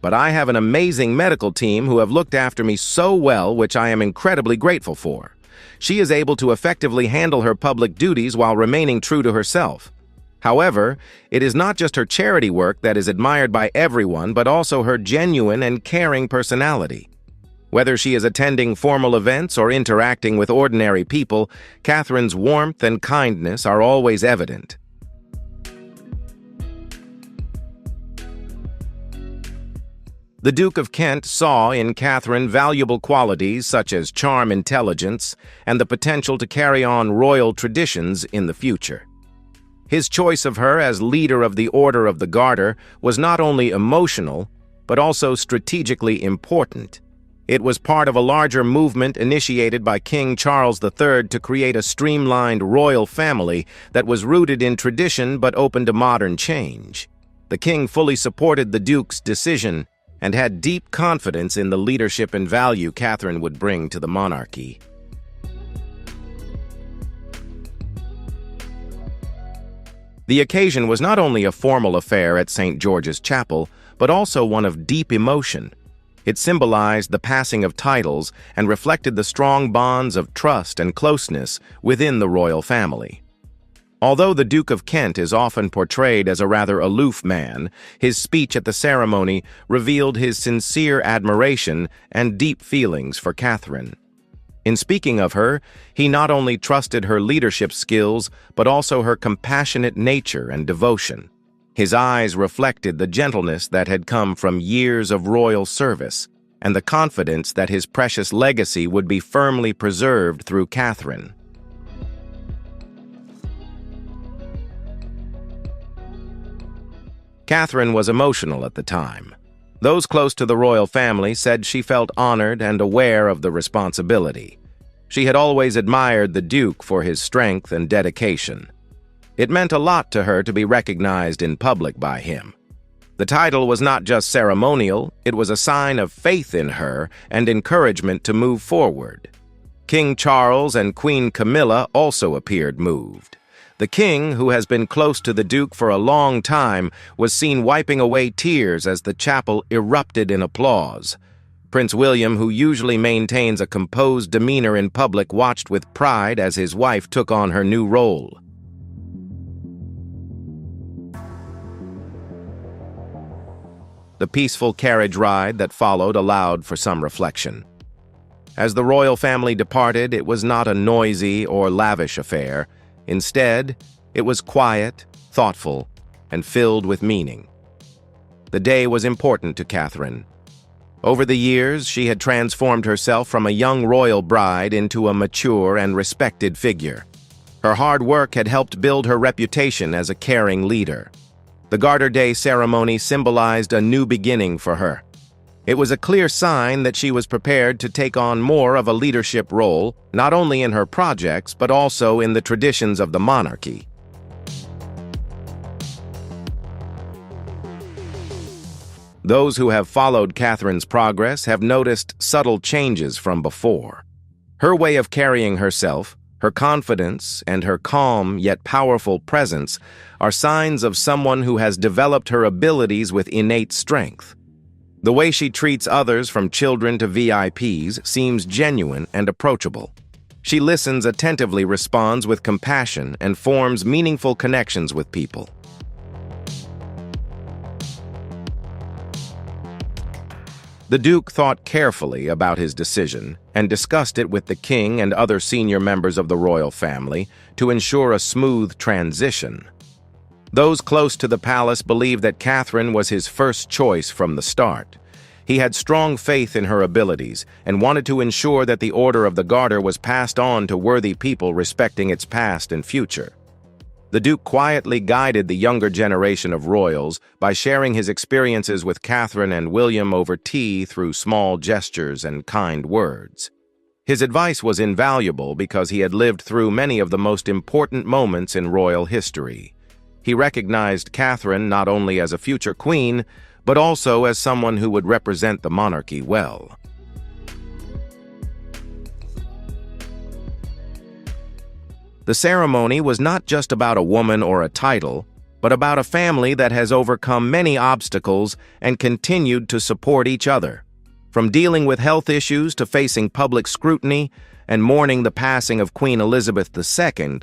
But I have an amazing medical team who have looked after me so well, which I am incredibly grateful for. She is able to effectively handle her public duties while remaining true to herself. However, it is not just her charity work that is admired by everyone, but also her genuine and caring personality. Whether she is attending formal events or interacting with ordinary people, Catherine's warmth and kindness are always evident. The Duke of Kent saw in Catherine valuable qualities such as charm, intelligence, and the potential to carry on royal traditions in the future. His choice of her as leader of the Order of the Garter was not only emotional, but also strategically important. It was part of a larger movement initiated by King Charles III to create a streamlined royal family that was rooted in tradition but open to modern change. The king fully supported the Duke's decision and had deep confidence in the leadership and value Catherine would bring to the monarchy. The occasion was not only a formal affair at St. George's Chapel, but also one of deep emotion. It symbolized the passing of titles and reflected the strong bonds of trust and closeness within the royal family. Although the Duke of Kent is often portrayed as a rather aloof man, his speech at the ceremony revealed his sincere admiration and deep feelings for Catherine. In speaking of her, he not only trusted her leadership skills, but also her compassionate nature and devotion. His eyes reflected the gentleness that had come from years of royal service, and the confidence that his precious legacy would be firmly preserved through Catherine. Catherine was emotional at the time. Those close to the royal family said she felt honored and aware of the responsibility. She had always admired the Duke for his strength and dedication. It meant a lot to her to be recognized in public by him. The title was not just ceremonial, it was a sign of faith in her and encouragement to move forward. King Charles and Queen Camilla also appeared moved. The king, who has been close to the Duke for a long time, was seen wiping away tears as the chapel erupted in applause. Prince William, who usually maintains a composed demeanor in public, watched with pride as his wife took on her new role. The peaceful carriage ride that followed allowed for some reflection. As the royal family departed, it was not a noisy or lavish affair. Instead, it was quiet, thoughtful, and filled with meaning. The day was important to Catherine. Over the years, she had transformed herself from a young royal bride into a mature and respected figure. Her hard work had helped build her reputation as a caring leader. The Garter Day ceremony symbolized a new beginning for her. It was a clear sign that she was prepared to take on more of a leadership role, not only in her projects, but also in the traditions of the monarchy. Those who have followed Catherine's progress have noticed subtle changes from before. Her way of carrying herself, her confidence, and her calm yet powerful presence are signs of someone who has developed her abilities with innate strength. The way she treats others, from children to VIPs, seems genuine and approachable. She listens attentively, responds with compassion, and forms meaningful connections with people. The Duke thought carefully about his decision and discussed it with the king and other senior members of the royal family to ensure a smooth transition. Those close to the palace believed that Catherine was his first choice from the start. He had strong faith in her abilities and wanted to ensure that the Order of the Garter was passed on to worthy people respecting its past and future. The Duke quietly guided the younger generation of royals by sharing his experiences with Catherine and William over tea through small gestures and kind words. His advice was invaluable because he had lived through many of the most important moments in royal history. He recognized Catherine not only as a future queen, but also as someone who would represent the monarchy well. The ceremony was not just about a woman or a title, but about a family that has overcome many obstacles and continued to support each other. From dealing with health issues to facing public scrutiny and mourning the passing of Queen Elizabeth II,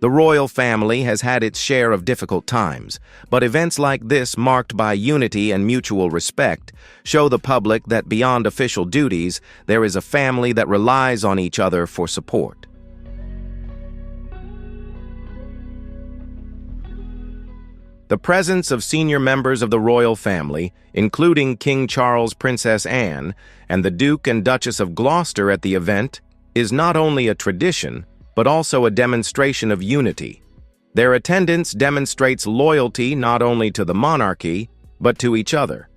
the royal family has had its share of difficult times, but events like this, marked by unity and mutual respect, show the public that beyond official duties, there is a family that relies on each other for support. The presence of senior members of the royal family, including King Charles, Princess Anne, and the Duke and Duchess of Gloucester at the event, is not only a tradition, but also a demonstration of unity. Their attendance demonstrates loyalty not only to the monarchy, but to each other.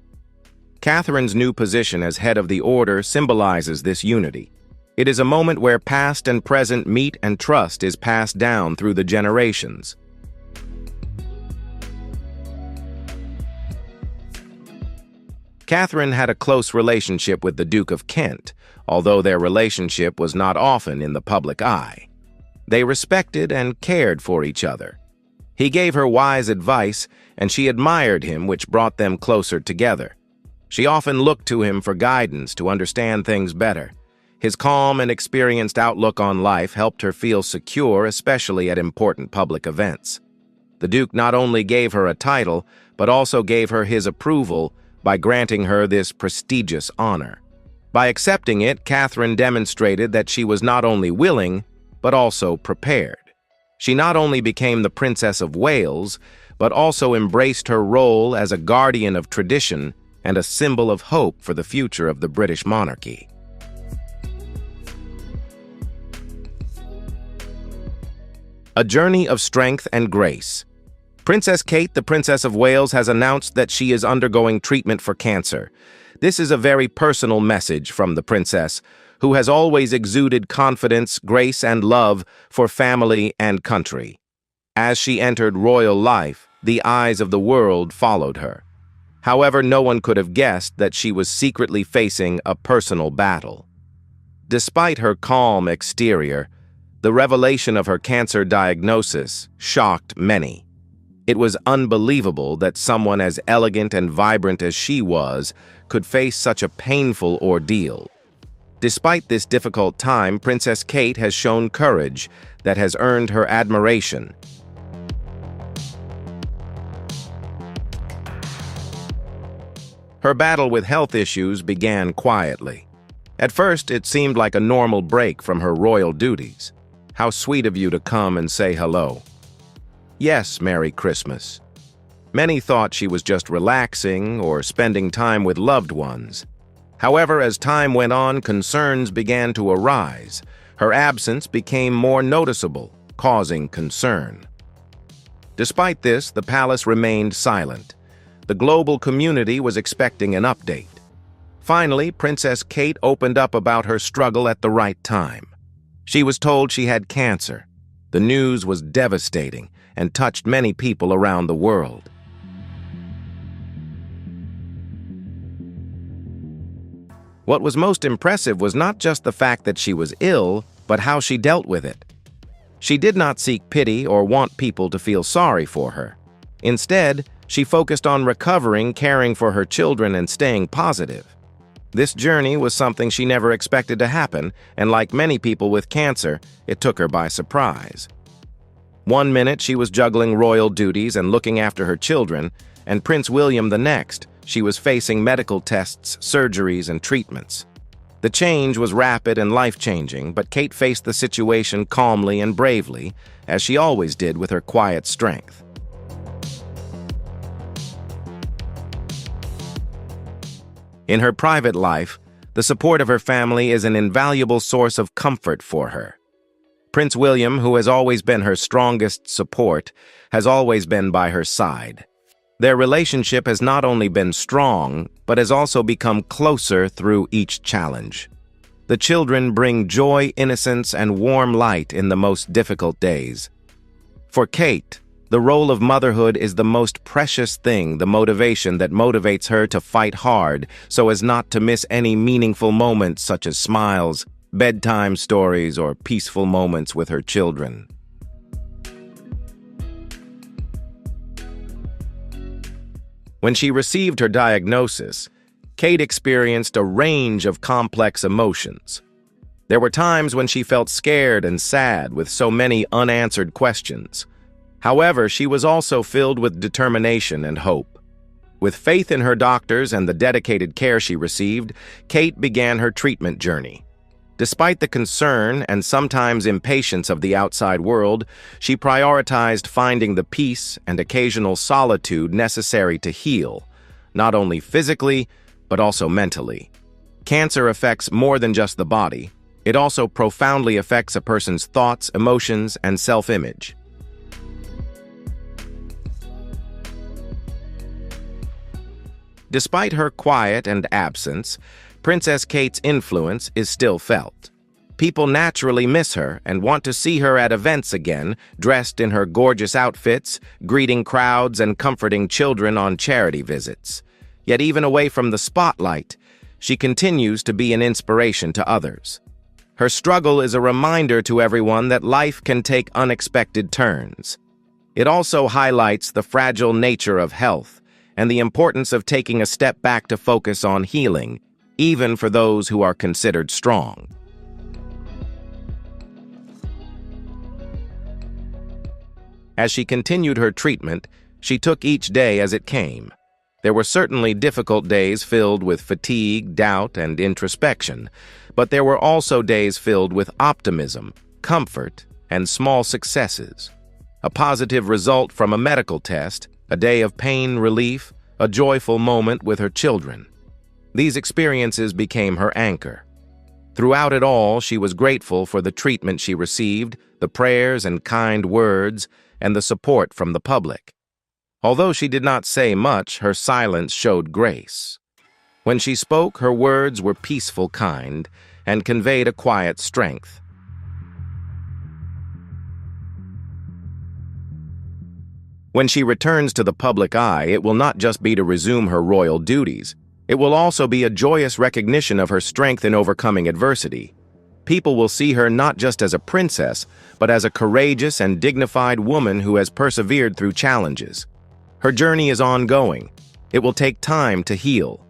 Catherine's new position as head of the order symbolizes this unity. It is a moment where past and present meet and trust is passed down through the generations. Catherine had a close relationship with the Duke of Kent, although their relationship was not often in the public eye. They respected and cared for each other. He gave her wise advice, and she admired him, which brought them closer together. She often looked to him for guidance to understand things better. His calm and experienced outlook on life helped her feel secure, especially at important public events. The Duke not only gave her a title, but also gave her his approval by granting her this prestigious honor. By accepting it, Catherine demonstrated that she was not only willing, but also prepared. She not only became the Princess of Wales, but also embraced her role as a guardian of tradition and a symbol of hope for the future of the British monarchy. A journey of strength and grace. Princess Kate, the Princess of Wales, has announced that she is undergoing treatment for cancer. This is a very personal message from the princess, who has always exuded confidence, grace, and love for family and country. As she entered royal life, the eyes of the world followed her. However, no one could have guessed that she was secretly facing a personal battle. Despite her calm exterior, the revelation of her cancer diagnosis shocked many. It was unbelievable that someone as elegant and vibrant as she was could face such a painful ordeal. Despite this difficult time, Princess Kate has shown courage that has earned her admiration. Her battle with health issues began quietly. At first, it seemed like a normal break from her royal duties. How sweet of you to come and say hello. Yes, Merry Christmas. Many thought she was just relaxing or spending time with loved ones. However, as time went on, concerns began to arise. Her absence became more noticeable, causing concern. Despite this, the palace remained silent. The global community was expecting an update. Finally, Princess Kate opened up about her struggle at the right time. She was told she had cancer. The news was devastating and touched many people around the world. What was most impressive was not just the fact that she was ill, but how she dealt with it. She did not seek pity or want people to feel sorry for her. Instead, she focused on recovering, caring for her children, and staying positive. This journey was something she never expected to happen, and like many people with cancer, it took her by surprise. One minute she was juggling royal duties and looking after her children, and Prince William the next, she was facing medical tests, surgeries, and treatments. The change was rapid and life-changing, but Kate faced the situation calmly and bravely, as she always did with her quiet strength. In her private life, the support of her family is an invaluable source of comfort for her. Prince William, who has always been her strongest support, has always been by her side. Their relationship has not only been strong, but has also become closer through each challenge. The children bring joy, innocence, and warm light in the most difficult days. For Kate, the role of motherhood is the most precious thing, the motivation that motivates her to fight hard so as not to miss any meaningful moments such as smiles, bedtime stories, or peaceful moments with her children. When she received her diagnosis, Kate experienced a range of complex emotions. There were times when she felt scared and sad with so many unanswered questions. However, she was also filled with determination and hope. With faith in her doctors and the dedicated care she received, Kate began her treatment journey. Despite the concern and sometimes impatience of the outside world, she prioritized finding the peace and occasional solitude necessary to heal, not only physically, but also mentally. Cancer affects more than just the body. It also profoundly affects a person's thoughts, emotions, and self-image. Despite her quiet and absence, Princess Kate's influence is still felt. People naturally miss her and want to see her at events again, dressed in her gorgeous outfits, greeting crowds and comforting children on charity visits. Yet even away from the spotlight, she continues to be an inspiration to others. Her struggle is a reminder to everyone that life can take unexpected turns. It also highlights the fragile nature of health and the importance of taking a step back to focus on healing, even for those who are considered strong. As she continued her treatment, she took each day as it came. There were certainly difficult days filled with fatigue, doubt, and introspection, but there were also days filled with optimism, comfort, and small successes. A positive result from a medical test, a day of pain relief, a joyful moment with her children. These experiences became her anchor. Throughout it all, she was grateful for the treatment she received, the prayers and kind words, and the support from the public. Although she did not say much, her silence showed grace. When she spoke, her words were peaceful, kind, and conveyed a quiet strength. When she returns to the public eye, it will not just be to resume her royal duties. It will also be a joyous recognition of her strength in overcoming adversity. People will see her not just as a princess, but as a courageous and dignified woman who has persevered through challenges. Her journey is ongoing. It will take time to heal.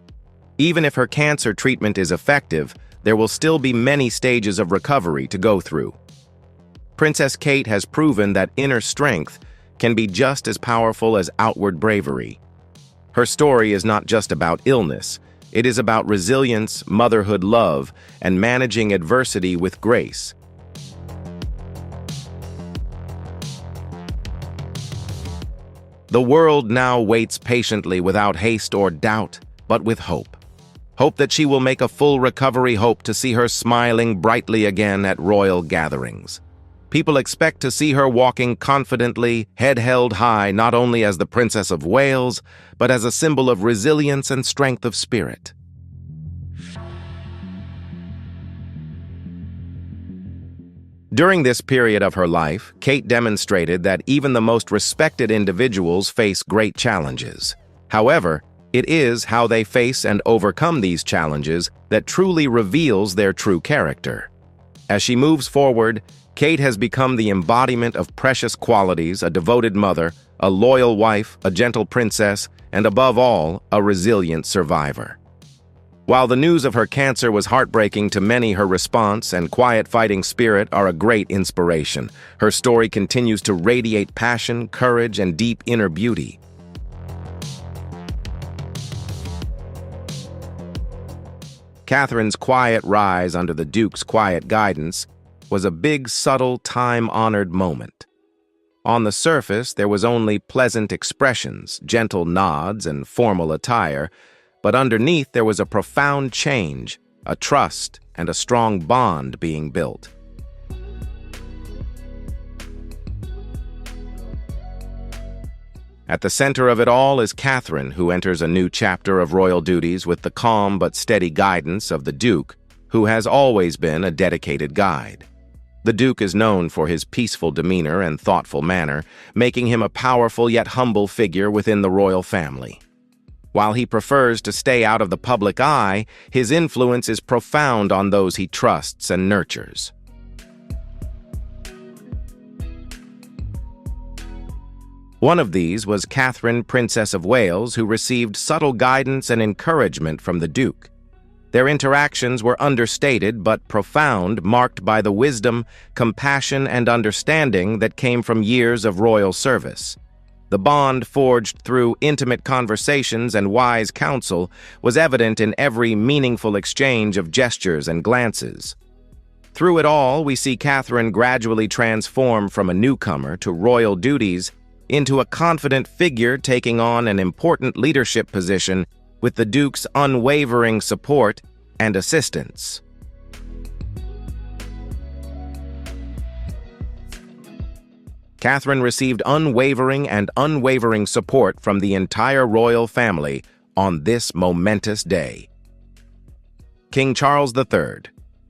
Even if her cancer treatment is effective, there will still be many stages of recovery to go through. Princess Kate has proven that inner strength can be just as powerful as outward bravery. Her story is not just about illness. It is about resilience, motherhood love, and managing adversity with grace. The world now waits patiently without haste or doubt, but with hope. Hope that she will make a full recovery, hope to see her smiling brightly again at royal gatherings. People expect to see her walking confidently, head held high, not only as the Princess of Wales, but as a symbol of resilience and strength of spirit. During this period of her life, Kate demonstrated that even the most respected individuals face great challenges. However, it is how they face and overcome these challenges that truly reveals their true character. As she moves forward, Kate has become the embodiment of precious qualities: a devoted mother, a loyal wife, a gentle princess, and above all, a resilient survivor. While the news of her cancer was heartbreaking to many, her response and quiet fighting spirit are a great inspiration. Her story continues to radiate passion, courage, and deep inner beauty. Catherine's quiet rise under the Duke's quiet guidance was a big, subtle, time-honored moment. On the surface, there was only pleasant expressions, gentle nods, and formal attire, but underneath there was a profound change, a trust, and a strong bond being built. At the center of it all is Catherine, who enters a new chapter of royal duties with the calm but steady guidance of the Duke, who has always been a dedicated guide. The Duke is known for his peaceful demeanor and thoughtful manner, making him a powerful yet humble figure within the royal family. While he prefers to stay out of the public eye, his influence is profound on those he trusts and nurtures. One of these was Catherine, Princess of Wales, who received subtle guidance and encouragement from the Duke. Their interactions were understated but profound, marked by the wisdom, compassion, and understanding that came from years of royal service. The bond forged through intimate conversations and wise counsel was evident in every meaningful exchange of gestures and glances. Through it all, we see Catherine gradually transform from a newcomer to royal duties into a confident figure taking on an important leadership position with the Duke's unwavering support and assistance. Catherine received unwavering support from the entire royal family on this momentous day. King Charles III,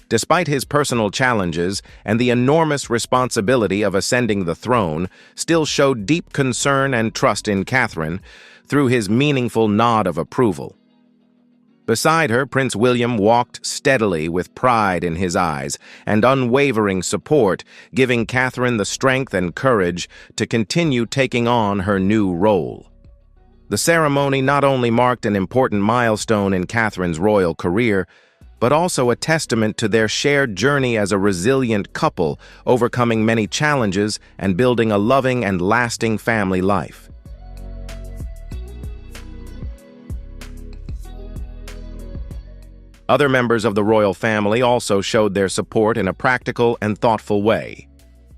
despite his personal challenges and the enormous responsibility of ascending the throne, still showed deep concern and trust in Catherine through his meaningful nod of approval. Beside her, Prince William walked steadily with pride in his eyes and unwavering support, giving Catherine the strength and courage to continue taking on her new role. The ceremony not only marked an important milestone in Catherine's royal career, but also a testament to their shared journey as a resilient couple, overcoming many challenges and building a loving and lasting family life. Other members of the royal family also showed their support in a practical and thoughtful way.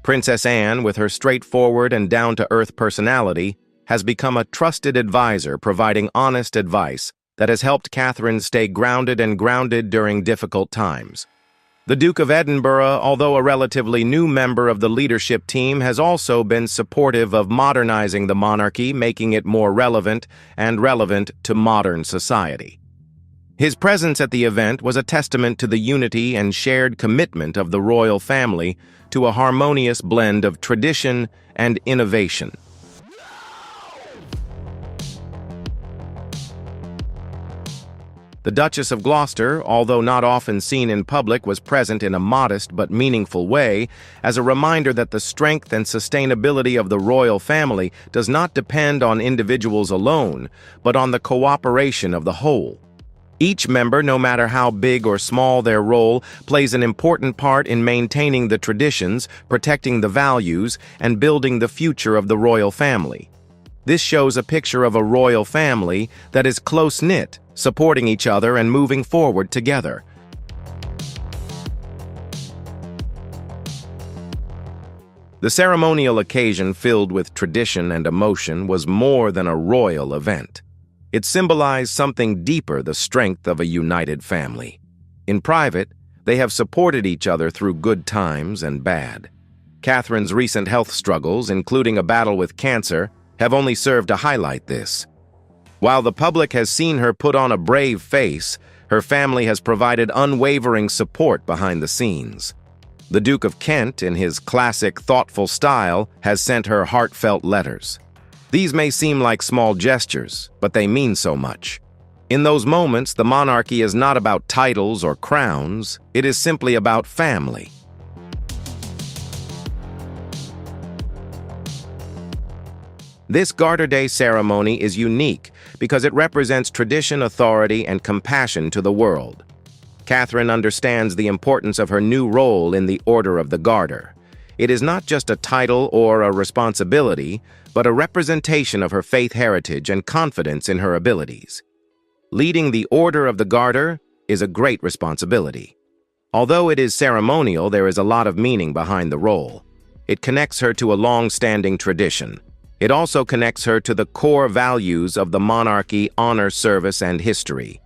Princess Anne, with her straightforward and down-to-earth personality, has become a trusted advisor providing honest advice that has helped Catherine stay grounded during difficult times. The Duke of Edinburgh, although a relatively new member of the leadership team, has also been supportive of modernizing the monarchy, making it more relevant to modern society. His presence at the event was a testament to the unity and shared commitment of the royal family to a harmonious blend of tradition and innovation. The Duchess of Gloucester, although not often seen in public, was present in a modest but meaningful way as a reminder that the strength and sustainability of the royal family does not depend on individuals alone, but on the cooperation of the whole. Each member, no matter how big or small their role, plays an important part in maintaining the traditions, protecting the values, and building the future of the royal family. This shows a picture of a royal family that is close-knit, supporting each other and moving forward together. The ceremonial occasion, filled with tradition and emotion, was more than a royal event. It symbolized something deeper, the strength of a united family. In private, they have supported each other through good times and bad. Catherine's recent health struggles, including a battle with cancer, have only served to highlight this. While the public has seen her put on a brave face, her family has provided unwavering support behind the scenes. The Duke of Kent, in his classic, thoughtful style, has sent her heartfelt letters. These may seem like small gestures, but they mean so much. In those moments, the monarchy is not about titles or crowns, it is simply about family. This Garter Day ceremony is unique because it represents tradition, authority, and compassion to the world. Catherine understands the importance of her new role in the Order of the Garter. It is not just a title or a responsibility, but a representation of her faith heritage and confidence in her abilities. Leading the Order of the Garter is a great responsibility. Although it is ceremonial, there is a lot of meaning behind the role. It connects her to a long-standing tradition. It also connects her to the core values of the monarchy, honor, service, and history.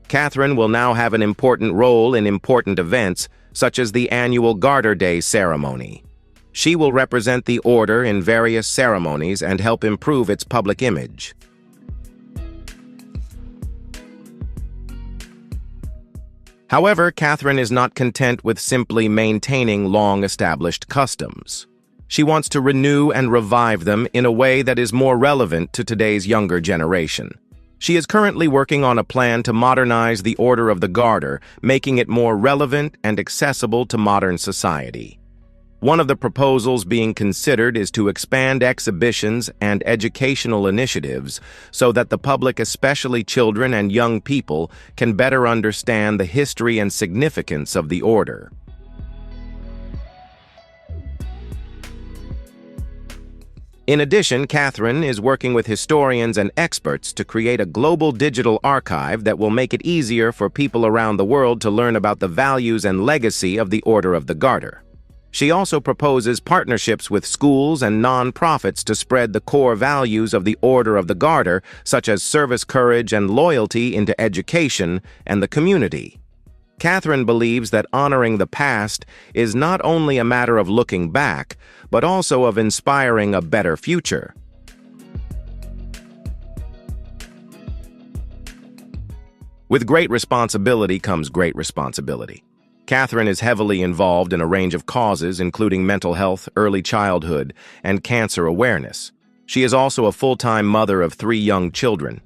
Catherine will now have an important role in important events, such as the annual Garter Day ceremony. She will represent the order in various ceremonies and help improve its public image. However, Catherine is not content with simply maintaining long-established customs. She wants to renew and revive them in a way that is more relevant to today's younger generation. She is currently working on a plan to modernize the Order of the Garter, making it more relevant and accessible to modern society. One of the proposals being considered is to expand exhibitions and educational initiatives so that the public, especially children and young people, can better understand the history and significance of the order. In addition, Catherine is working with historians and experts to create a global digital archive that will make it easier for people around the world to learn about the values and legacy of the Order of the Garter. She also proposes partnerships with schools and non-profits to spread the core values of the Order of the Garter, such as service, courage, and loyalty, into education and the community. Catherine believes that honoring the past is not only a matter of looking back, but also of inspiring a better future. With great responsibility comes great responsibility. Catherine is heavily involved in a range of causes, including mental health, early childhood, and cancer awareness. She is also a full-time mother of 3 young children.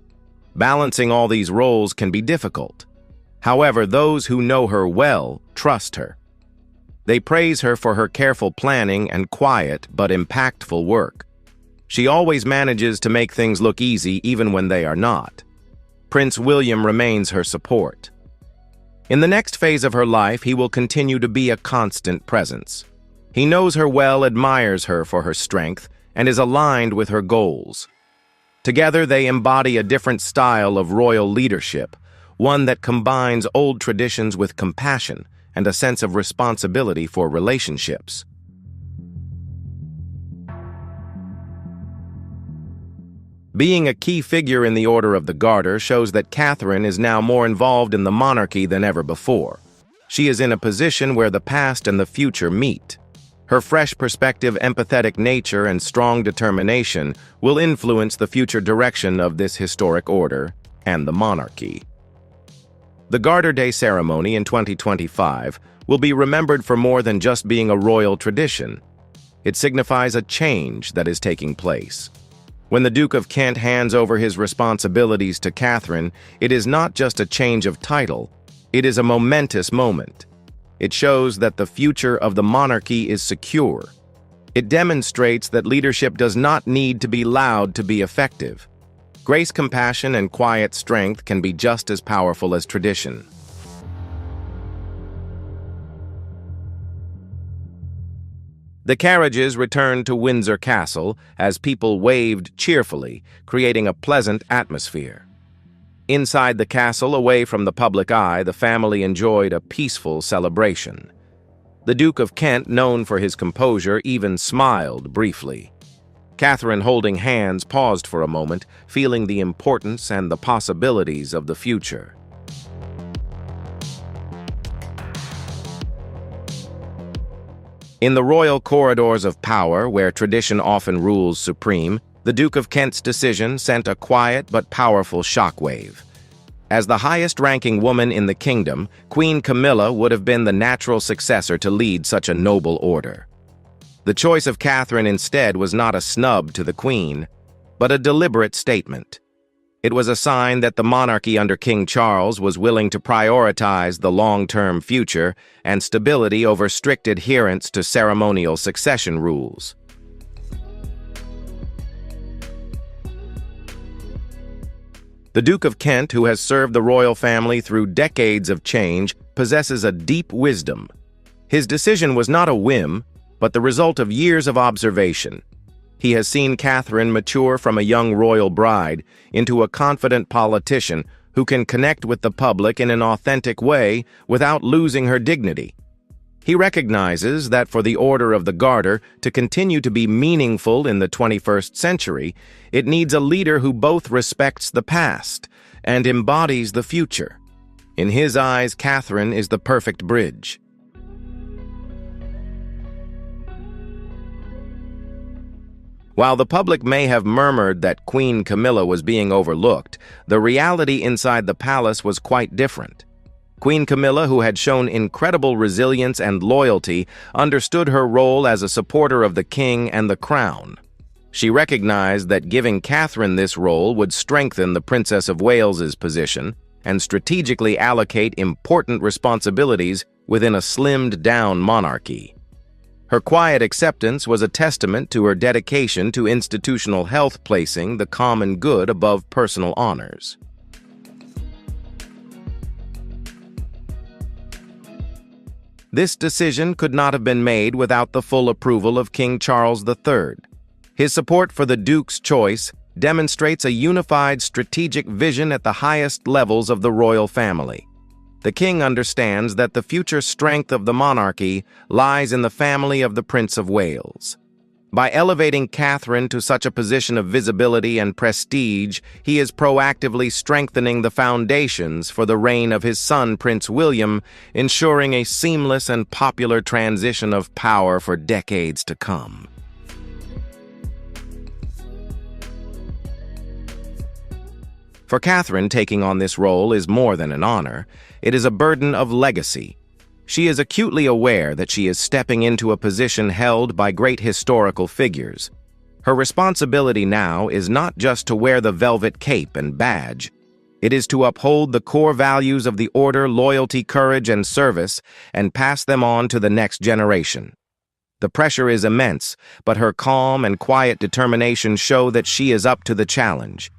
Balancing all these roles can be difficult. However, those who know her well trust her. They praise her for her careful planning and quiet but impactful work. She always manages to make things look easy even when they are not. Prince William remains her support. In the next phase of her life, he will continue to be a constant presence. He knows her well, admires her for her strength, and is aligned with her goals. Together, they embody a different style of royal leadership, one that combines old traditions with compassion and a sense of responsibility for relationships. Being a key figure in the Order of the Garter shows that Catherine is now more involved in the monarchy than ever before. She is in a position where the past and the future meet. Her fresh perspective, empathetic nature, and strong determination will influence the future direction of this historic order and the monarchy. The Garter Day ceremony in 2025 will be remembered for more than just being a royal tradition. It signifies a change that is taking place. When the Duke of Kent hands over his responsibilities to Catherine, it is not just a change of title, it is a momentous moment. It shows that the future of the monarchy is secure. It demonstrates that leadership does not need to be loud to be effective. Grace, compassion, and quiet strength can be just as powerful as tradition. The carriages returned to Windsor Castle as people waved cheerfully, creating a pleasant atmosphere. Inside the castle, away from the public eye, the family enjoyed a peaceful celebration. The Duke of Kent, known for his composure, even smiled briefly. Catherine, holding hands, paused for a moment, feeling the importance and the possibilities of the future. In the royal corridors of power, where tradition often rules supreme, the Duke of Kent's decision sent a quiet but powerful shockwave. As the highest-ranking woman in the kingdom, Queen Camilla would have been the natural successor to lead such a noble order. The choice of Catherine instead was not a snub to the Queen, but a deliberate statement. It was a sign that the monarchy under King Charles was willing to prioritize the long-term future and stability over strict adherence to ceremonial succession rules. The Duke of Kent, who has served the royal family through decades of change, possesses a deep wisdom. His decision was not a whim, but the result of years of observation. He has seen Catherine mature from a young royal bride into a confident politician who can connect with the public in an authentic way without losing her dignity. He recognizes that for the Order of the Garter to continue to be meaningful in the 21st century, it needs a leader who both respects the past and embodies the future. In his eyes, Catherine is the perfect bridge. While the public may have murmured that Queen Camilla was being overlooked, the reality inside the palace was quite different. Queen Camilla, who had shown incredible resilience and loyalty, understood her role as a supporter of the king and the crown. She recognized that giving Catherine this role would strengthen the Princess of Wales's position and strategically allocate important responsibilities within a slimmed-down monarchy. Her quiet acceptance was a testament to her dedication to institutional health, placing the common good above personal honors. This decision could not have been made without the full approval of King Charles III. His support for the Duke's choice demonstrates a unified strategic vision at the highest levels of the royal family. The king understands that the future strength of the monarchy lies in the family of the Prince of Wales. By elevating Catherine to such a position of visibility and prestige, he is proactively strengthening the foundations for the reign of his son, Prince William, ensuring a seamless and popular transition of power for decades to come. For Catherine, taking on this role is more than an honor. It is a burden of legacy. She is acutely aware that she is stepping into a position held by great historical figures. Her responsibility now is not just to wear the velvet cape and badge. It is to uphold the core values of the order, loyalty, courage, and service, and pass them on to the next generation. The pressure is immense, but her calm and quiet determination show that she is up to the challenge.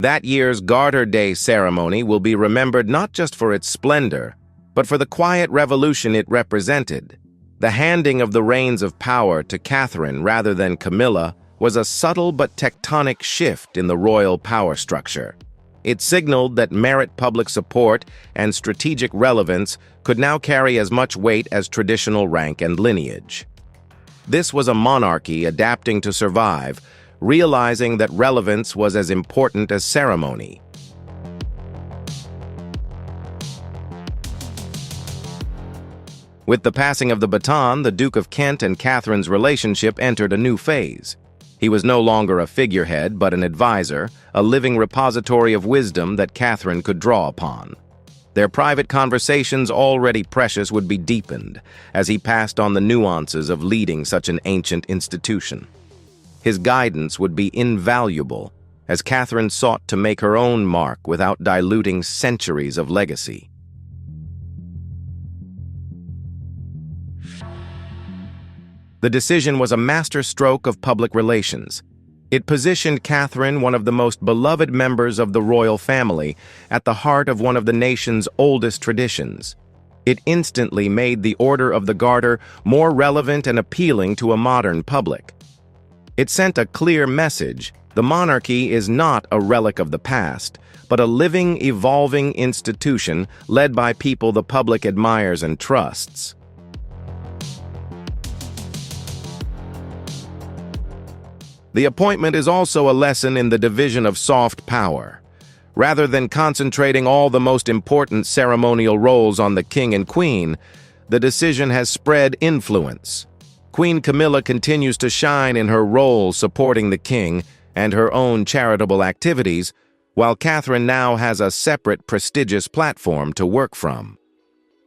That year's Garter Day ceremony will be remembered not just for its splendor, but for the quiet revolution it represented. The handing of the reins of power to Catherine rather than Camilla was a subtle but tectonic shift in the royal power structure. It signaled that merit, public support, and strategic relevance could now carry as much weight as traditional rank and lineage. This was a monarchy adapting to survive, realizing that relevance was as important as ceremony. With the passing of the baton, the Duke of Kent and Catherine's relationship entered a new phase. He was no longer a figurehead, but an advisor, a living repository of wisdom that Catherine could draw upon. Their private conversations, already precious, would be deepened as he passed on the nuances of leading such an ancient institution. His guidance would be invaluable as Catherine sought to make her own mark without diluting centuries of legacy. The decision was a masterstroke of public relations. It positioned Catherine, one of the most beloved members of the royal family, at the heart of one of the nation's oldest traditions. It instantly made the Order of the Garter more relevant and appealing to a modern public. It sent a clear message: the monarchy is not a relic of the past, but a living, evolving institution led by people the public admires and trusts. The appointment is also a lesson in the division of soft power. Rather than concentrating all the most important ceremonial roles on the king and queen, the decision has spread influence. Queen Camilla continues to shine in her role supporting the king and her own charitable activities, while Catherine now has a separate, prestigious platform to work from.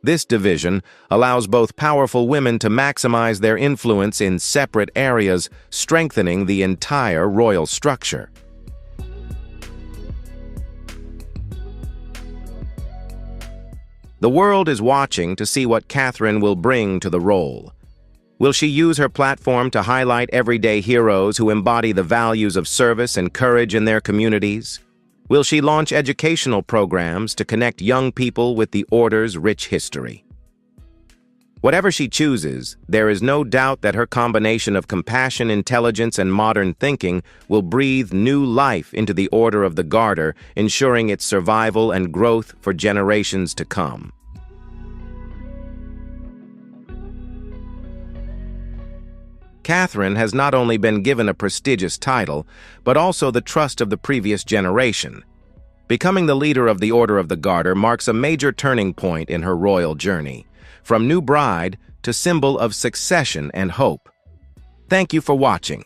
This division allows both powerful women to maximize their influence in separate areas, strengthening the entire royal structure. The world is watching to see what Catherine will bring to the role. Will she use her platform to highlight everyday heroes who embody the values of service and courage in their communities? Will she launch educational programs to connect young people with the Order's rich history? Whatever she chooses, there is no doubt that her combination of compassion, intelligence, and modern thinking will breathe new life into the Order of the Garter, ensuring its survival and growth for generations to come. Catherine has not only been given a prestigious title, but also the trust of the previous generation. Becoming the leader of the Order of the Garter marks a major turning point in her royal journey. from new bride to symbol of succession and hope. Thank you for watching.